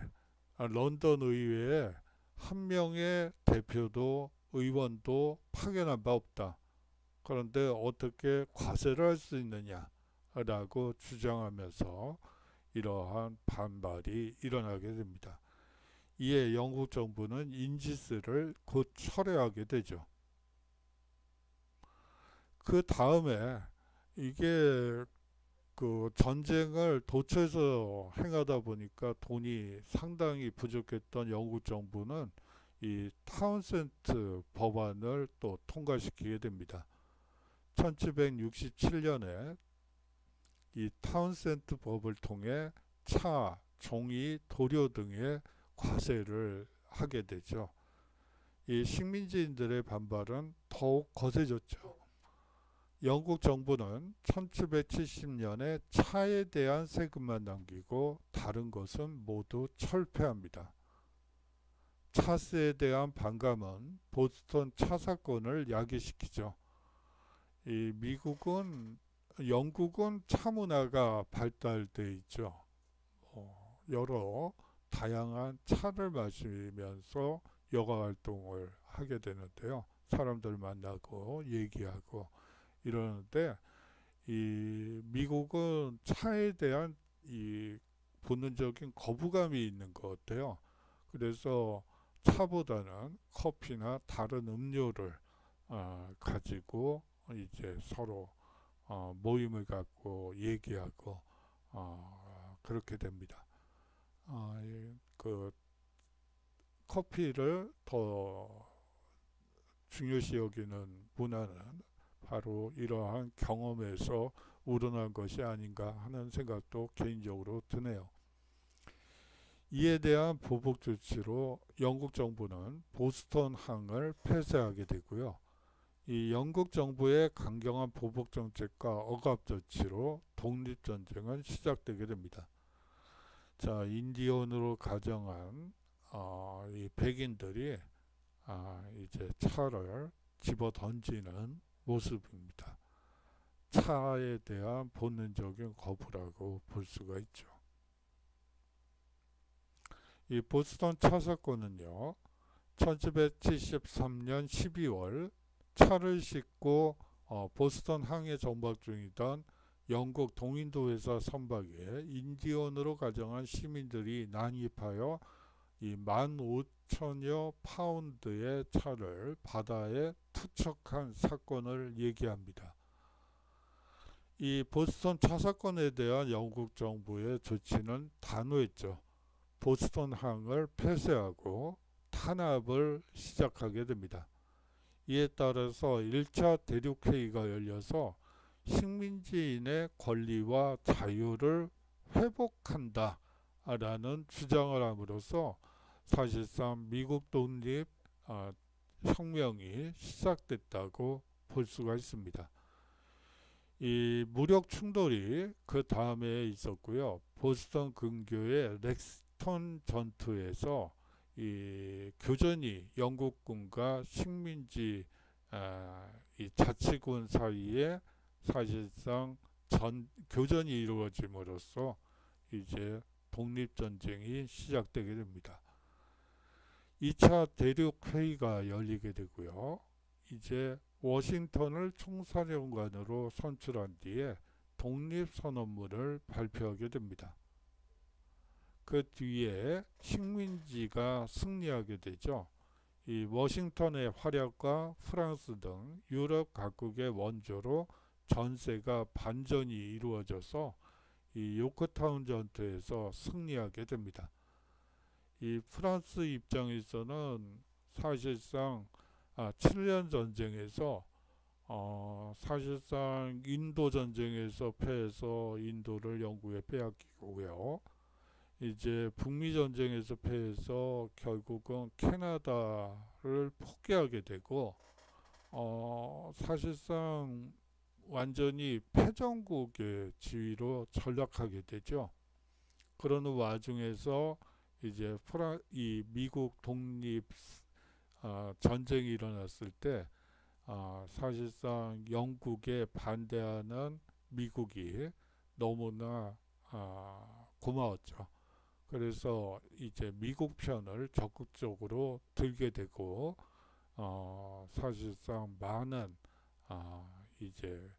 런던 의회에 한 명의 대표도 의원도 파견한 바 없다. 그런데 어떻게 과세를 할 수 있느냐라고 주장하면서 이러한 반발이 일어나게 됩니다. 이에 영국 정부는 인지세를 곧 철회하게 되죠. 그 다음에 이게 그 전쟁을 도처에서 행하다 보니까 돈이 상당히 부족했던 영국 정부는 이 타운센트 법안을 또 통과시키게 됩니다. 1767년에 이 타운센트 법을 통해 차, 종이, 도료 등의 과세를 하게 되죠. 이 식민지인들의 반발은 더욱 거세졌죠. 영국 정부는 1770년에 차에 대한 세금만 남기고 다른 것은 모두 철폐합니다. 차스에 대한 반감은 보스턴 차 사건을 야기시키죠. 이 미국은 영국은 차 문화가 발달돼 있죠. 여러 다양한 차를 마시면서 여가 활동을 하게 되는데요. 사람들 만나고 얘기하고 이러는데 이 미국은 차에 대한 이 본능적인 거부감이 있는 것 같아요. 그래서 차보다는 커피나 다른 음료를 가지고 이제 서로 모임을 갖고 얘기하고 그렇게 됩니다. 그 커피를 더 중요시 여기는 문화는 바로 이러한 경험에서 우러난 것이 아닌가 하는 생각도 개인적으로 드네요. 이에 대한 보복 조치로 영국 정부는 보스턴 항을 폐쇄하게 되고요. 이 영국 정부의 강경한 보복 정책과 억압 조치로 독립전쟁은 시작되게 됩니다. 자, 인디언으로 가정한 이 백인들이 이제 차를 집어 던지는 모습입니다. 차에 대한 본능적인 거부라고 볼 수가 있죠. 이 보스턴 차 사건은요, 1773년 12월 차를 싣고 보스턴 항해 정박 중이던 영국 동인도 회사 선박에 인디언으로 가정한 시민들이 난입하여 이 15,000여 파운드의 차를 바다에 투척한 사건을 얘기합니다. 이 보스턴 차 사건에 대한 영국 정부의 조치는 단호했죠. 보스턴 항을 폐쇄하고 탄압을 시작하게 됩니다. 이에 따라서 1차 대륙회의가 열려서 식민지인의 권리와 자유를 회복한다 라는 주장을 함으로써 사실상 미국 독립 혁명이 시작됐다고 볼 수가 있습니다. 이 무력 충돌이 그 다음에 있었고요. 보스턴 근교의 렉스턴 전투에서 이 교전이 영국군과 식민지 이 자치군 사이에 사실상 교전이 이루어짐으로써 이제 독립전쟁이 시작되게 됩니다. 2차 대륙회의가 열리게 되고요. 이제 워싱턴을 총사령관으로 선출한 뒤에 독립선언문을 발표하게 됩니다. 그 뒤에 식민지가 승리하게 되죠. 이 워싱턴의 활약과 프랑스 등 유럽 각국의 원조로 전세가 반전이 이루어져서 이 요크타운 전투에서 승리하게 됩니다. 이 프랑스 입장에서는 사실상 7년 전쟁에서 사실상 인도 전쟁에서 패해서 인도를 영국에 빼앗기고요. 이제 북미 전쟁에서 패해서 결국은 캐나다를 포기하게 되고 사실상 완전히 패전국의 지위로 전락하게 되죠. 그러는 와중에서 이제 이 미국 독립 전쟁이 일어났을 때 사실상 영국에 반대하는 미국이 너무나 고마웠죠. 그래서 이제 미국 편을 적극적으로 들게 되고 사실상 많은 이제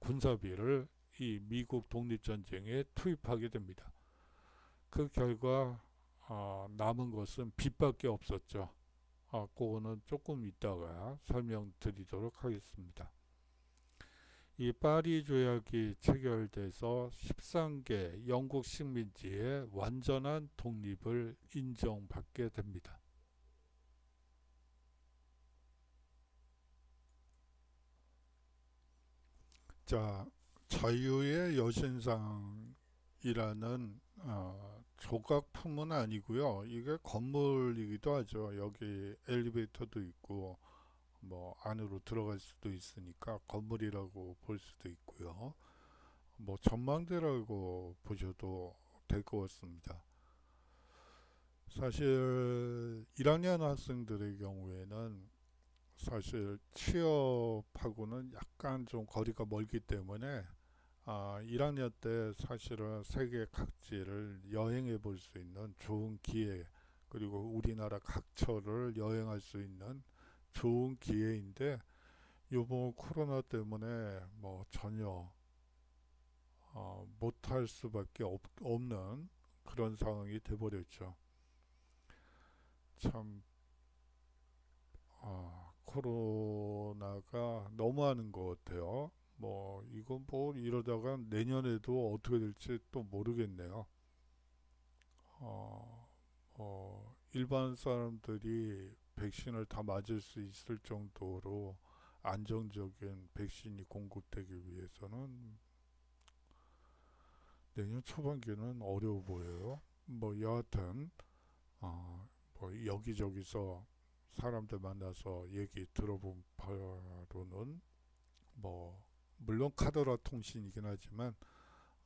군사비를 이 미국 독립전쟁에 투입하게 됩니다. 그 결과 남은 것은 빚밖에 없었죠. 그거는 조금 이따가 설명드리도록 하겠습니다. 이 파리 조약이 체결돼서 13개 영국 식민지의 완전한 독립을 인정받게 됩니다. 자, 자유의 여신상이라는 조각품은 아니고요. 이게 건물이기도 하죠. 여기 엘리베이터도 있고 뭐 안으로 들어갈 수도 있으니까 건물이라고 볼 수도 있고요. 뭐 전망대라고 보셔도 될 것 같습니다. 사실 1학년 학생들의 경우에는 사실 취업하고는 약간 좀 거리가 멀기 때문에 1학년 때 사실은 세계 각지를 여행해 볼 수 있는 좋은 기회, 그리고 우리나라 각처를 여행할 수 있는 좋은 기회인데, 요번 코로나 때문에 뭐 전혀 못할 수밖에 없는 그런 상황이 돼버렸죠. 참, 코로나가 너무하는 것 같아요. 뭐 이건 뭐 이러다가 내년에도 어떻게 될지 또 모르겠네요. 어, 일반 사람들이 백신을 다 맞을 수 있을 정도로 안정적인 백신이 공급되기 위해서는 내년 초반기는 어려워 보여요. 뭐 여하튼 뭐 여기저기서 사람들 만나서 얘기 들어본 바로는 뭐 물론 카더라 통신이긴 하지만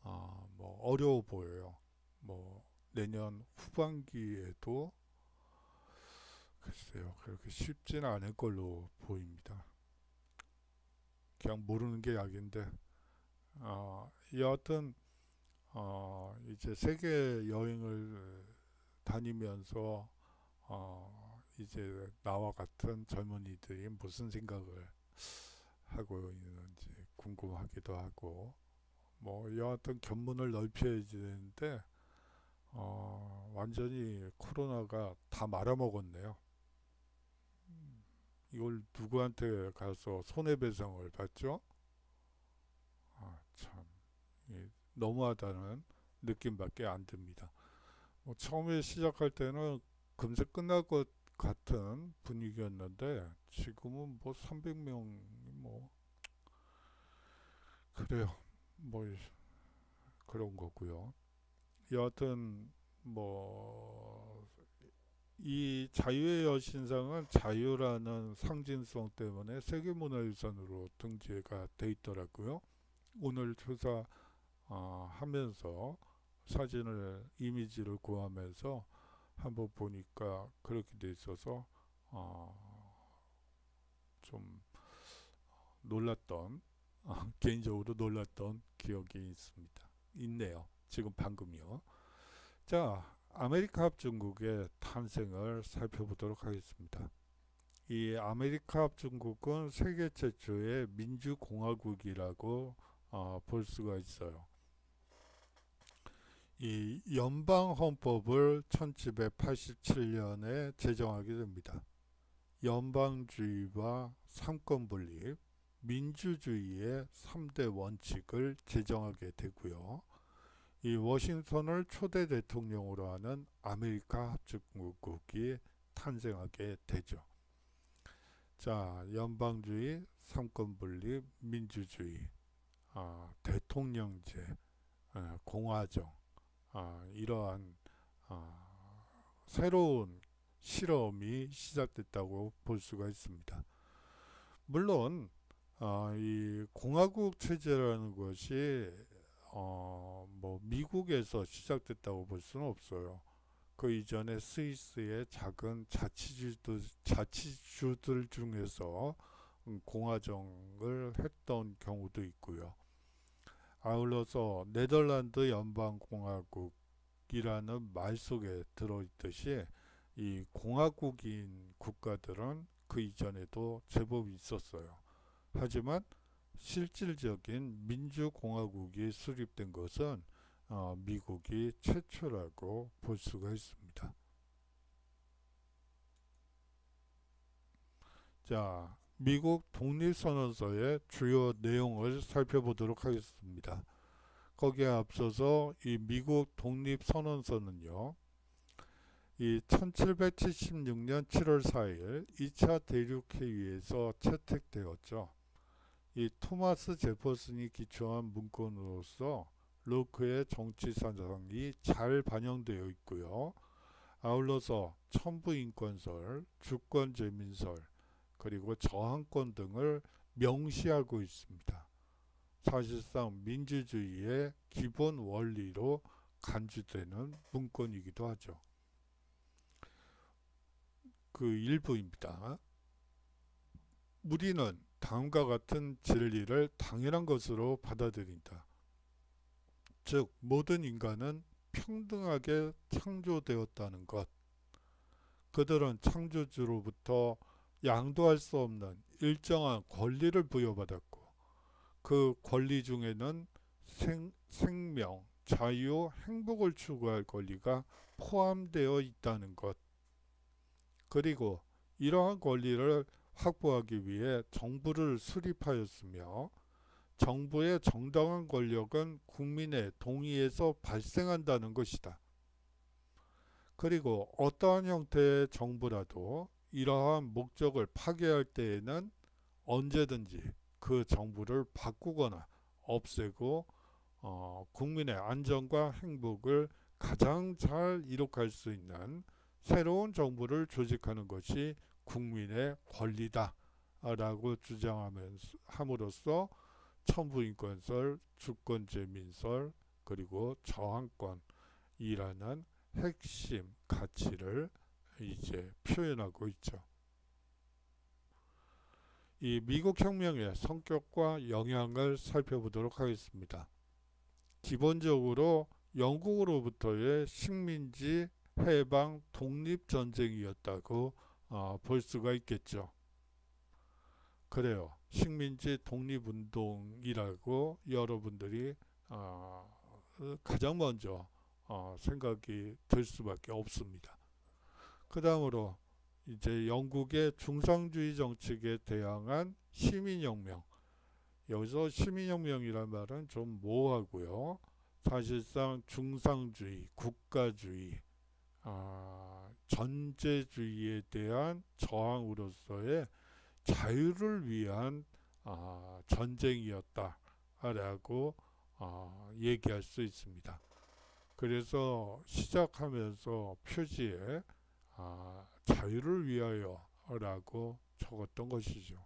뭐 어려워 보여요. 뭐 내년 후반기에도 글쎄요, 그렇게 쉽지는 않을 걸로 보입니다. 그냥 모르는 게 약인데 여하튼 이제 세계 여행을 다니면서 이제 나와 같은 젊은이들이 무슨 생각을 하고 있는지 궁금하기도 하고, 뭐 여하튼 견문을 넓혀야 되는데 완전히 코로나가 다 말아먹었네요. 이걸 누구한테 가서 손해배상을 받죠? 참 너무하다는 느낌밖에 안 듭니다. 뭐 처음에 시작할 때는 금세 끝날 것 같은 분위기였는데 지금은 뭐 300명 뭐 그래요. 뭐 그런 거고요. 여하튼 뭐 이 자유의 여신상은 자유라는 상징성 때문에 세계문화유산으로 등재가 돼 있더라고요. 오늘 조사 하면서 사진을 이미지를 구하면서 한번 보니까 그렇게 돼 있어서 좀 놀랐던 개인적으로 놀랐던 기억이 있네요. 지금 방금요. 자, 아메리카 합중국의 탄생을 살펴보도록 하겠습니다. 이 아메리카 합중국은 세계 최초의 민주공화국이라고 볼 수가 있어요. 이 연방헌법을 1787년에 제정하게 됩니다. 연방주의와 삼권분립, 민주주의의 3대 원칙을 제정하게 되고요. 이 워싱턴을 초대 대통령으로 하는 아메리카 합중국이 탄생하게 되죠. 자, 연방주의, 삼권분립, 민주주의, 대통령제, 공화정, 이러한 새로운 실험이 시작됐다고 볼 수가 있습니다. 물론 이 공화국 체제라는 것이 뭐 미국에서 시작됐다고 볼 수는 없어요. 그 이전에 스위스의 작은 자치주들 중에서 공화정을 했던 경우도 있고요. 아울러서 네덜란드 연방공화국이라는 말 속에 들어있듯이 이 공화국인 국가들은 그 이전에도 제법 있었어요. 하지만 실질적인 민주공화국이 수립된 것은 미국이 최초라고 볼 수가 있습니다. 자, 미국 독립선언서의 주요 내용을 살펴보도록 하겠습니다. 거기에 앞서서 이 미국 독립선언서는요, 이 1776년 7월 4일 2차 대륙회의에서 채택되었죠. 이 토마스 제퍼슨이 기초한 문건으로서 로크의 정치 사상이 잘 반영되어 있고요. 아울러서 천부인권설, 주권재민설, 그리고 저항권 등을 명시하고 있습니다. 사실상 민주주의의 기본 원리로 간주되는 문건이기도 하죠. 그 일부입니다. 우리는 다음과 같은 진리를 당연한 것으로 받아들인다. 즉 모든 인간은 평등하게 창조되었다는 것. 그들은 창조주로부터 양도할 수 없는 일정한 권리를 부여받았고 그 권리 중에는 생명, 자유, 행복을 추구할 권리가 포함되어 있다는 것. 그리고 이러한 권리를 확보하기 위해 정부를 수립하였으며 정부의 정당한 권력은 국민의 동의에서 발생한다는 것이다. 그리고 어떠한 형태의 정부라도 이러한 목적을 파괴할 때에는 언제든지 그 정부를 바꾸거나 없애고 국민의 안전과 행복을 가장 잘 이룩할 수 있는 새로운 정부를 조직하는 것이 국민의 권리다 라고 주장함으로써 천부인권설, 주권제민설, 그리고 저항권이라는 핵심 가치를 이제 표현하고 있죠. 이 미국 혁명의 성격과 영향을 살펴보도록 하겠습니다. 기본적으로 영국으로부터의 식민지 해방 독립전쟁이었다고 볼 수가 있겠죠. 그래요. 식민지 독립운동이라고 여러분들이 가장 먼저 생각이 들 수밖에 없습니다. 그 다음으로 이제 영국의 중상주의 정책에 대항한 시민혁명. 여기서 시민혁명이란 말은 좀 모호하고요. 사실상 중상주의, 국가주의, 전제주의에 대한 저항으로서의 자유를 위한 전쟁이었다라고 얘기할 수 있습니다. 그래서 시작하면서 표지에 자유를 위하여 라고 적었던 것이죠.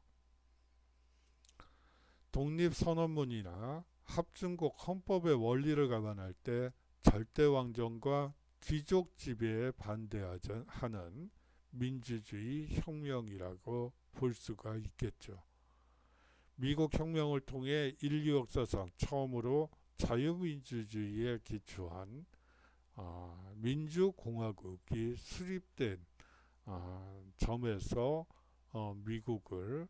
독립선언문이나 합중국 헌법의 원리를 감안할 때 절대왕정과 귀족 지배에 반대하는 민주주의 혁명이라고 볼 수가 있겠죠. 미국 혁명을 통해 인류 역사상 처음으로 자유민주주의에 기초한 민주공화국이 수립된 점에서 미국을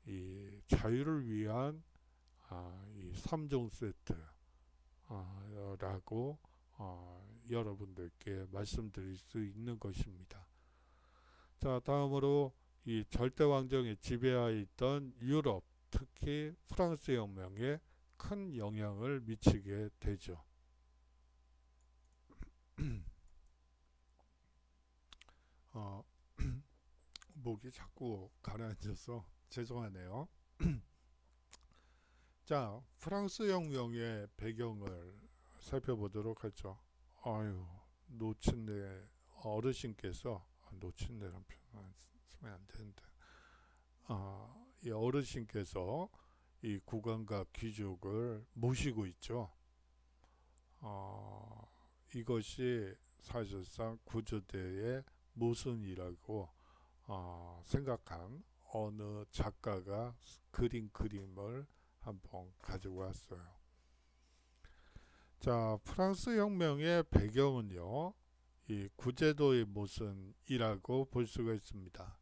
이 자유를 위한 이 3종 세트라고 여러분들께 말씀드릴 수 있는 것입니다. 자, 다음으로 이 절대왕정의 지배하에 있던 유럽, 특히 프랑스 혁명에 큰 영향을 미치게 되죠. 목이 자꾸 가라앉아서 죄송하네요. 자, 프랑스 혁명의 배경을 살펴보도록 하죠. 아유, 노친네 어르신께서 노친네란 표현 쓰면 안 되는데 이 어르신께서 이 국왕과 귀족을 모시고 있죠. 이것이 사실상 구조대의 모순이라고 생각한 어느 작가가 그린 그림을 한번 가지고 왔어요. 자, 프랑스 혁명의 배경은요, 이 구제도의 모순이라고 볼 수가 있습니다.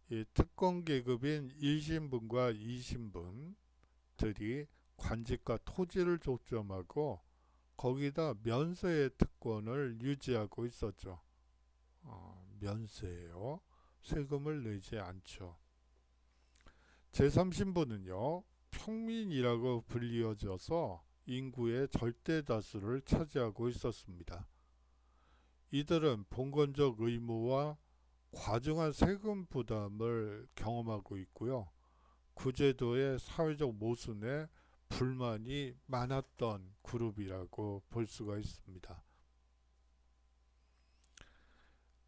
이 특권 계급인 1신분과 2신분들이 관직과 토지를 독점하고 거기다 면세의 특권을 유지하고 있었죠. 면세예요. 세금을 내지 않죠. 제3신분은요, 평민이라고 불리워져서 인구의 절대 다수를 차지하고 있었습니다. 이들은 봉건적 의무와 과중한 세금 부담을 경험하고 있고요. 구제도의 사회적 모순에 불만이 많았던 그룹이라고 볼 수가 있습니다.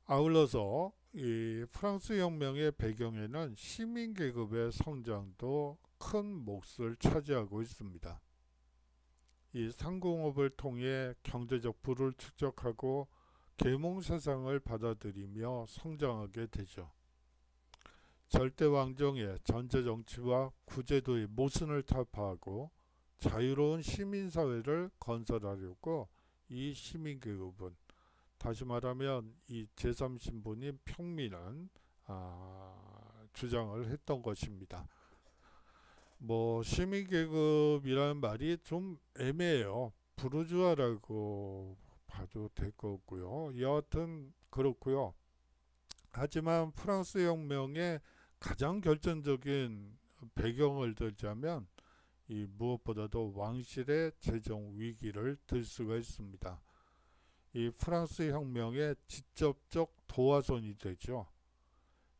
아울러서 이 프랑스 혁명의 배경에는 시민계급의 성장도 큰 몫을 차지하고 있습니다. 이 상공업을 통해 경제적 부를 축적하고 계몽 세상을 받아들이며 성장하게 되죠. 절대 왕정의 전제 정치와 구제도의 모순을 타파하고 자유로운 시민사회를 건설하려고 이 시민계급은, 다시 말하면 이 제3신분인 평민은 주장을 했던 것입니다. 뭐 시민계급이라는 말이 좀 애매해요. 부르주아라고 봐도 될 거고요. 여하튼 그렇고요. 하지만 프랑스 혁명의 가장 결정적인 배경을 들자면 이 무엇보다도 왕실의 재정 위기를 들 수가 있습니다. 이 프랑스 혁명의 직접적 도화선이 되죠.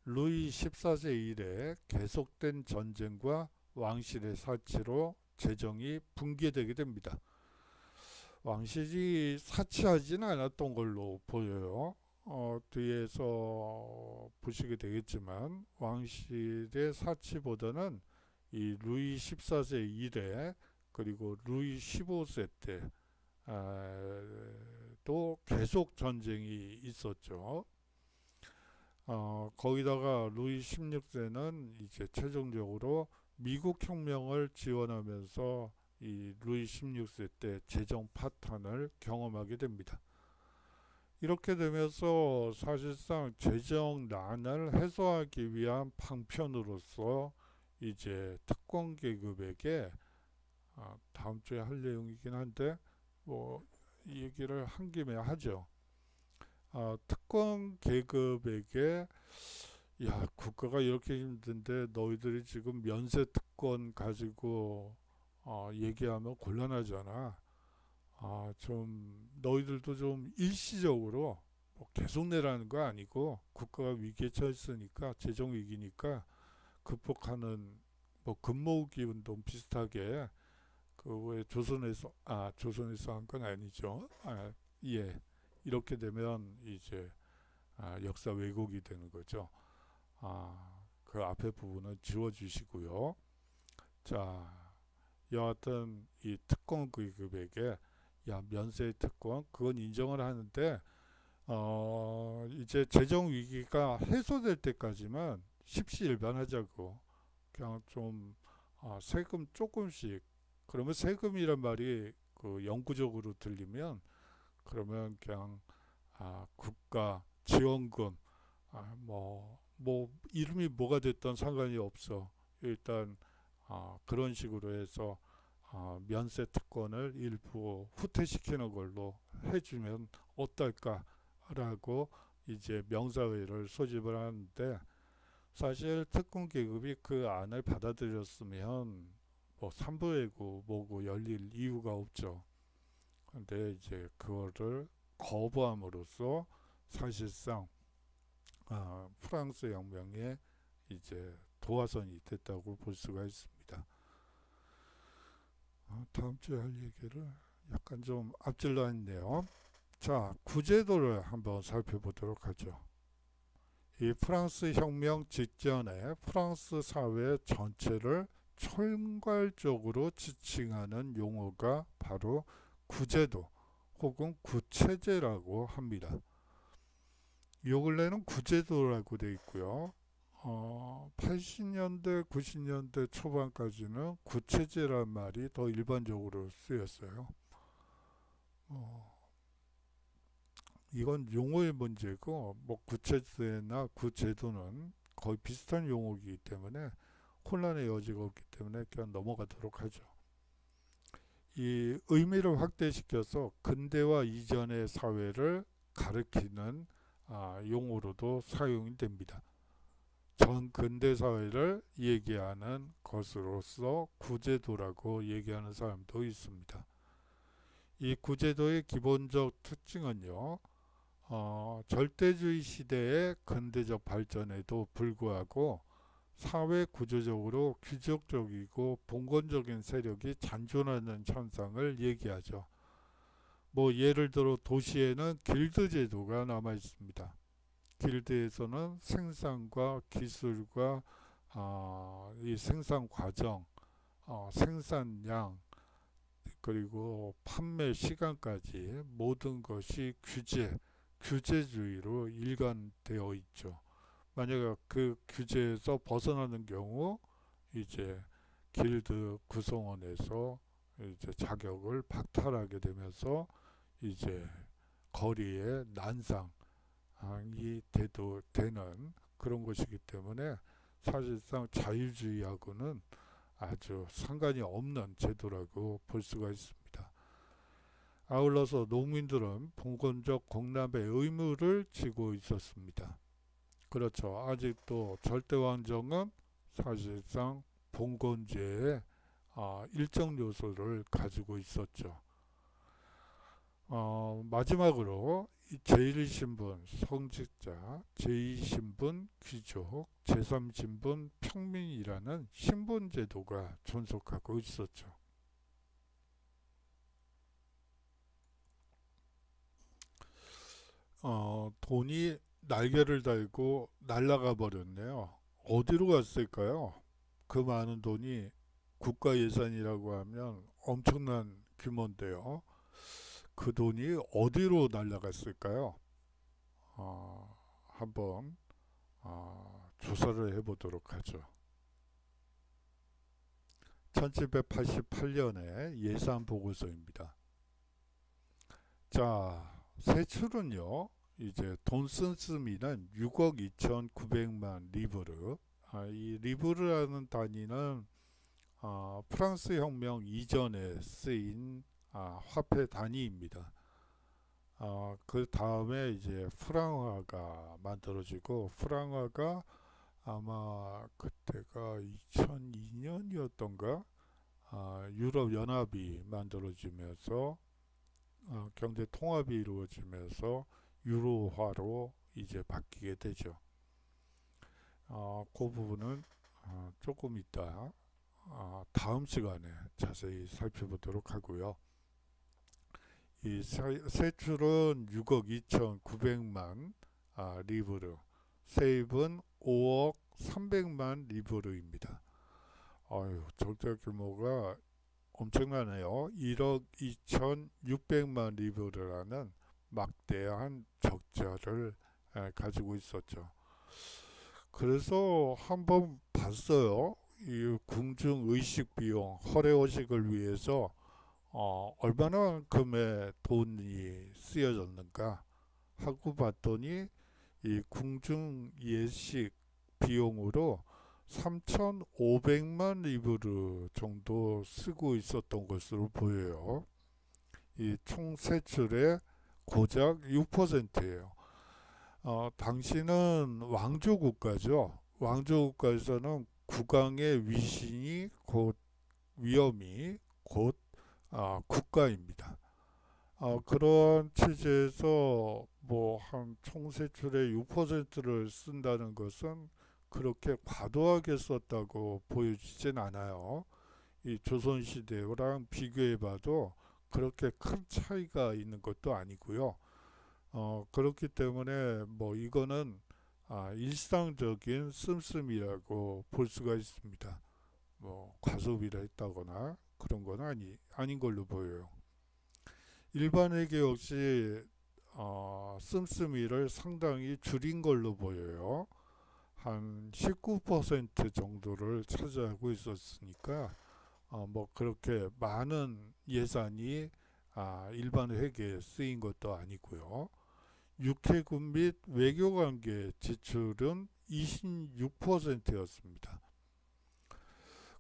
루이 14세 이래 계속된 전쟁과 왕실의 사치로 재정이 붕괴되게 됩니다. 왕실이 사치하지는 않았던 걸로 보여요. 뒤에서 보시게 되겠지만 왕실의 사치보다는 이 루이 14세 이래 그리고 루이 15세 때 또 계속 전쟁이 있었죠. 거기다가 루이 16세는 이제 최종적으로 미국 혁명을 지원하면서 이 루이 16세 때 재정 파탄을 경험하게 됩니다. 이렇게 되면서 사실상 재정난을 해소하기 위한 방편으로서 이제 특권 계급에게 다음 주에 할 내용이긴 한데 뭐 이 얘기를 한 김에 하죠. 특권 계급에게 야, 국가가 이렇게 힘든데 너희들이 지금 면세 특권 가지고 얘기하면 곤란하잖아. 좀 너희들도 좀 일시적으로 뭐 계속 내라는 거 아니고 국가가 위기에 처했으니까 재정 위기니까 극복하는 뭐 금모으기 운동 비슷하게 그 왜 조선에서 한 건 아니죠. 예, 이렇게 되면 이제 역사 왜곡이 되는 거죠. 그 앞에 부분은 지워주시고요. 자, 여하튼 이 특권 계급에게 야 면세 특권 그건 인정을 하는데 이제 재정 위기가 해소될 때까지만 십시일반하자고 그냥 좀 세금 조금씩 그러면 세금이란 말이 그 영구적으로 들리면 그러면 그냥 국가 지원금 뭐 이름이 뭐가 됐던 상관이 없어. 일단 그런 식으로 해서 면세 특권을 일부 후퇴시키는 걸로 해주면 어떨까라고 이제 명사회를 소집을 하는데 사실 특권 계급이 그 안을 받아들였으면 뭐 삼부회고 뭐고 열릴 이유가 없죠. 근데 이제 그거를 거부함으로써 사실상 프랑스 혁명에 이제 도화선이 됐다고 볼 수가 있습니다. 다음 주에 할 얘기를 약간 좀 앞질러 했네요. 자, 구제도를 한번 살펴보도록 하죠. 이 프랑스 혁명 직전에 프랑스 사회 전체를 총괄적으로 지칭하는 용어가 바로 구제도 혹은 구체제라고 합니다. 요 근래는 구제도라고 되어 있고요. 80년대, 90년대 초반까지는 구체제란 말이 더 일반적으로 쓰였어요. 이건 용어의 문제고, 뭐 구체제나 구제도는 거의 비슷한 용어이기 때문에 혼란의 여지가 없기 때문에 그냥 넘어가도록 하죠. 이 의미를 확대시켜서 근대화 이전의 사회를 가리키는 용어로도 사용이 됩니다. 전 근대 사회를 얘기하는 것으로서 구제도라고 얘기하는 사람도 있습니다. 이 구제도의 기본적 특징은요, 절대주의 시대의 근대적 발전에도 불구하고 사회 구조적으로 귀족적이고 봉건적인 세력이 잔존하는 현상을 얘기하죠. 뭐 예를 들어 도시에는 길드 제도가 남아 있습니다. 길드에서는 생산과 기술과 이 생산 과정, 생산량 그리고 판매 시간까지 모든 것이 규제주의로 일관되어 있죠. 만약에 그 규제에서 벗어나는 경우 이제 길드 구성원에서 이제 자격을 박탈하게 되면서 이제 거리에 난상이 되는 그런 것이기 때문에 사실상 자유주의하고는 아주 상관이 없는 제도라고 볼 수가 있습니다. 아울러서 농민들은 봉건적 공납의 의무를 지고 있었습니다. 그렇죠. 아직도 절대왕정은 사실상 봉건제의 일정 요소를 가지고 있었죠. 마지막으로 제1신분 성직자, 제2신분 귀족, 제3신분 평민이라는 신분제도가 존속하고 있었죠. 돈이 날개를 달고 날아가 버렸네요. 어디로 갔을까요? 그 많은 돈이 국가 예산이라고 하면 엄청난 규모인데요. 그 돈이 어디로 날아갔을까요? 한번 조사를 해보도록 하죠. 1788년의 예산 보고서입니다. 자, 세출은요, 이제 돈 씀씀이는 6억 2,900만 리브르. 이 리브르라는 단위는 프랑스 혁명 이전에 쓰인 화폐 단위입니다. 그 다음에 이제 프랑화가 만들어지고, 프랑화가 아마 그때가 2002년이었던가 유럽 연합이 만들어지면서 경제 통합이 이루어지면서 유로화로 이제 바뀌게 되죠. 그 부분은 조금 이따 다음 시간에 자세히 살펴보도록 하고요. 이 세출은 6억 2,900만 리브르, 세입은 5억 300만 리브르입니다. 적자 규모가 엄청나네요. 1억 2,600만 리브르라는 막대한 적자를 가지고 있었죠. 그래서 한번 봤어요. 이 궁중 의식 비용, 허례허식을 위해서 얼마나큼의 돈이 쓰여졌는가 하고 봤더니 이 궁중 예식 비용으로 3,500만 리브르 정도 쓰고 있었던 것으로 보여요. 이 총 세출의 고작 6%예요. 당시는 왕조 국가죠. 왕조 국가에서는 국왕의 위신이 곧 위엄이 곧 국가입니다. 그런 체제에서 뭐 한 총세출의 6%를 쓴다는 것은 그렇게 과도하게 썼다고 보여지진 않아요. 이 조선시대랑 비교해봐도 그렇게 큰 차이가 있는 것도 아니고요. 그렇기 때문에 뭐 이거는 일상적인 씀씀이라고 볼 수가 있습니다. 뭐 과소비를 했다거나 그런 건 아닌 걸로 보여요. 일반회계 역시 씀씀이를 상당히 줄인 걸로 보여요. 한 19% 정도를 차지하고 있었으니까 뭐 그렇게 많은 예산이 일반 회계에 쓰인 것도 아니고요. 육해군 및 외교관계 지출은 26%였습니다.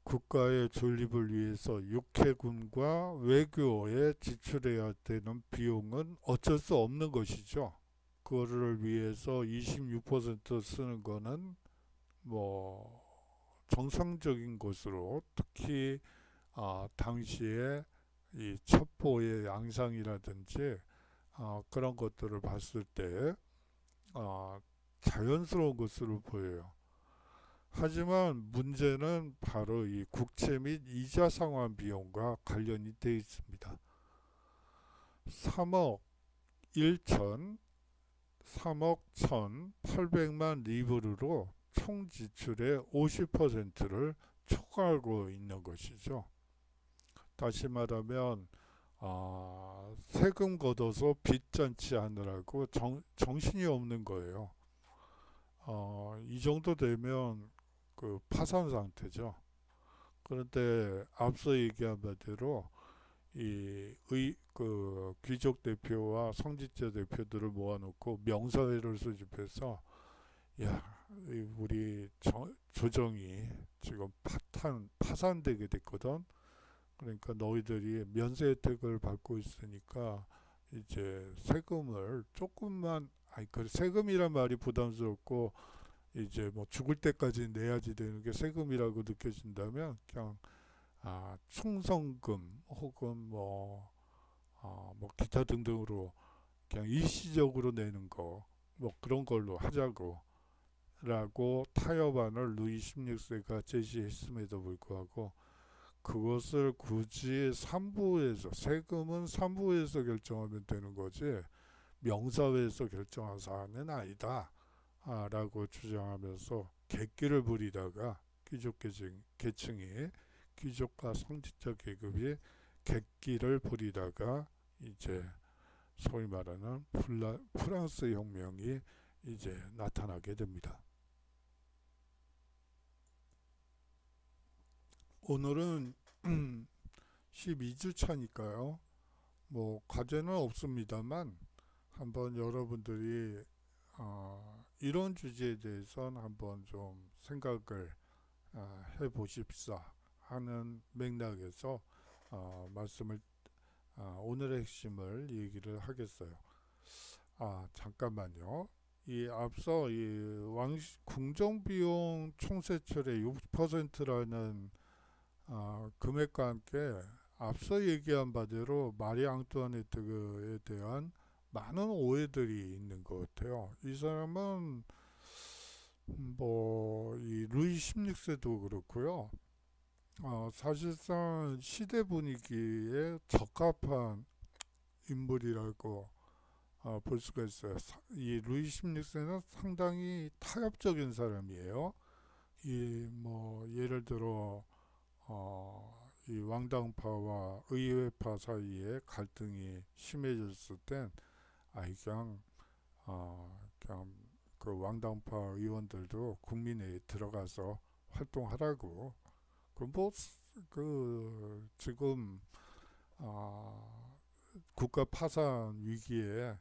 국가의 존립을 위해서 육해군과 외교에 지출해야 되는 비용은 어쩔 수 없는 것이죠. 그거를 위해서 26% 쓰는 거는 뭐 정상적인 것으로, 특히 당시에 이 첩보의 양상이라든지 그런 것들을 봤을 때 자연스러운 것으로 보여요. 하지만 문제는 바로 이 국채 및 이자 상환 비용과 관련이 되어 있습니다. 3억 1,800만 리브르로 총 지출의 50%를 초과하고 있는 것이죠. 다시 말하면 세금 걷어서 빚 잔치 하느라고 정신이 없는 거예요. 이 정도 되면 그 파산 상태죠. 그런데 앞서 얘기한 바대로 그 귀족 대표와 성직자 대표들을 모아놓고 명사회를 소집해서 야, 우리 조정이 지금 파산되게 됐거든. 그러니까 너희들이 면세 혜택을 받고 있으니까 이제 세금을 조금만, 아니 그 세금이란 말이 부담스럽고 이제 뭐 죽을 때까지 내야지 되는 게 세금이라고 느껴진다면 그냥 충성금 혹은 뭐 기타 등등으로 그냥 일시적으로 내는 거 뭐 그런 걸로 하자고 라고 타협안을 루이 16세가 제시했음에도 불구하고 그것을 굳이 3부에서, 세금은 3부에서 결정하면 되는 거지 명사회에서 결정한 사안은 아니다 라고 주장하면서 객기를 부리다가 계층이 귀족과 성직자 계급이 객기를 부리다가 이제 소위 말하는 프랑스 혁명이 이제 나타나게 됩니다. 오늘은 12주 차니까요. 뭐 과제는 없습니다만 한번 여러분들이 이런 주제에 대해서는 한번 좀 생각을 해보십사 하는 맥락에서 말씀을 오늘의 핵심을 얘기를 하겠어요. 잠깐만요. 이 앞서 궁정비용 총세출의 60%라는 금액과 함께 앞서 얘기한 바대로 마리 앙뚜아네트에 대한 많은 오해들이 있는 것 같아요. 이 사람은 뭐 이 루이 16세도 그렇고요. 사실상 시대 분위기에 적합한 인물이라고 볼 수가 있어요. 이 루이 16세는 상당히 타협적인 사람이에요. 이 뭐 예를 들어 이 왕당파와 의회파 사이에 갈등이 심해졌을 땐 그냥 그 왕당파 의원들도 국민회의에 들어가서 활동하라고. 지금 국가 파산 위기에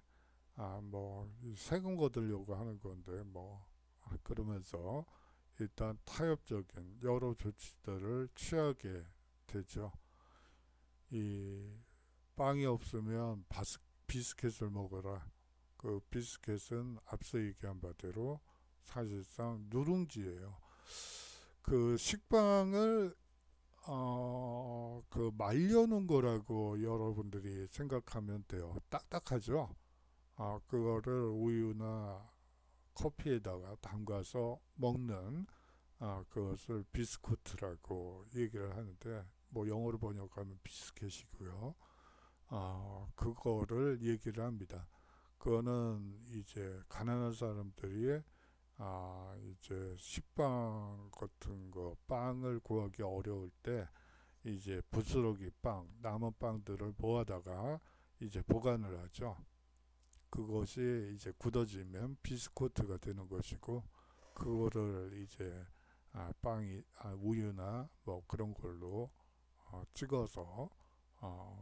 뭐 세금 거두려고 하는 건데 그러면서 일단 타협적인 여러 조치들을 취하게 되죠. 이 빵이 없으면 비스켓을 먹어라. 그 비스켓은 앞서 얘기한 바대로 사실상 누룽지예요. 그 식빵을 그 말려놓은 거라고 여러분들이 생각하면 돼요. 딱딱하죠. 그거를 우유나 커피에다가 담가서 먹는 그것을 비스코트라고 얘기를 하는데 뭐 영어로 번역하면 비스켓이고요. 그거를 얘기를 합니다. 그거는 이제 가난한 사람들이 이제 식빵 같은 거 빵을 구하기 어려울 때 이제 부스러기 빵 남은 빵들을 모아다가 이제 보관을 하죠. 그것이 이제 굳어지면 비스코트가 되는 것이고 그거를 이제 우유나 뭐 그런 걸로 찍어서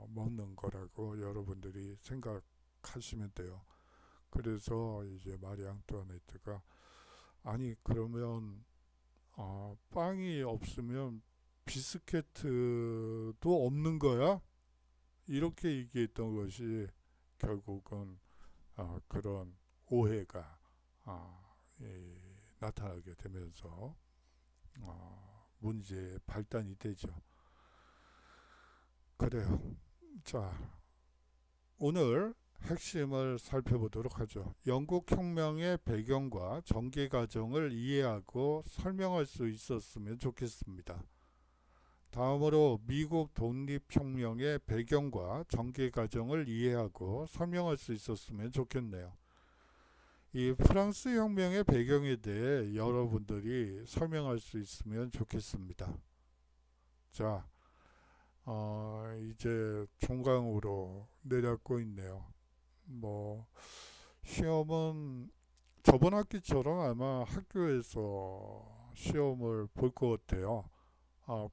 먹는 거라고 여러분들이 생각하시면 돼요. 그래서 이제 마리 앙뚜아네트가 그러면 빵이 없으면 비스케트도 없는 거야? 이렇게 얘기했던 것이 결국은 그런 오해가 나타나게 되면서 문제의 발단이 되죠. 그래요. 자, 오늘 핵심을 살펴보도록 하죠. 영국 혁명의 배경과 전개 과정을 이해하고 설명할 수 있었으면 좋겠습니다. 다음으로 미국 독립혁명의 배경과 전개 과정을 이해하고 설명할 수 있었으면 좋겠네요. 이 프랑스 혁명의 배경에 대해 여러분들이 설명할 수 있으면 좋겠습니다. 자, 이제 종강으로 내려가고 있네요. 뭐 시험은 저번 학기처럼 아마 학교에서 시험을 볼 것 같아요.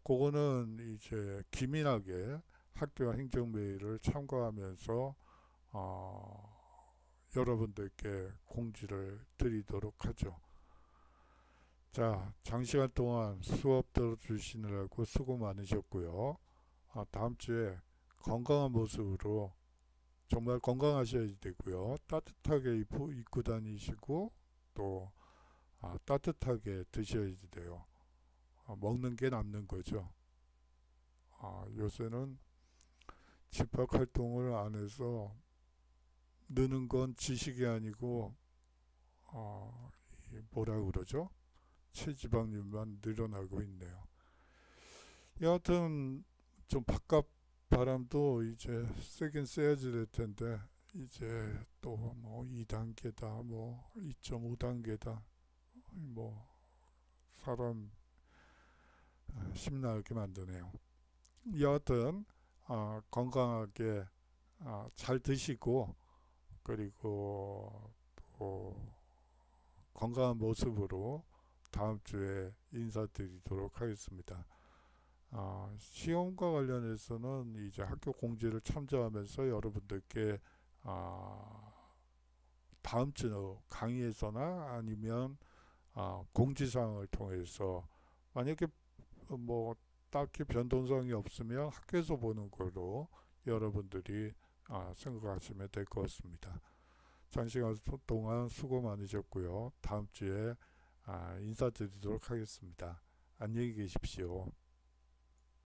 그거는 이제 기민하게 학교 행정회의를 참가하면서 여러분들께 공지를 드리도록 하죠. 자, 장시간 동안 수업 들어주시느라고 수고 많으셨고요. 다음 주에 건강한 모습으로 정말 건강하셔야 되고요. 따뜻하게 입고 다니시고 또 따뜻하게 드셔야 돼요. 먹는 게 남는 거죠. 요새는 집합 활동을 안 해서 느는 건 지식이 아니고 뭐라 그러죠? 체지방률만 늘어나고 있네요. 여하튼 좀 바깥 바람도 이제 세긴 세야지 될 텐데 이제 또 뭐 2단계다 뭐 2.5단계다 뭐 사람 심나게 만드네요. 여하튼 건강하게 잘 드시고 그리고 또 건강한 모습으로 다음 주에 인사드리도록 하겠습니다. 시험과 관련해서는 이제 학교 공지를 참조하면서 여러분들께 다음 주 강의에서나 아니면 공지사항을 통해서 만약에 뭐 딱히 변동성이 없으면 학교에서 보는 걸로 여러분들이 생각하시면 될 것 같습니다. 장시간 동안 수고 많으셨고요. 다음 주에 인사드리도록 하겠습니다. 안녕히 계십시오.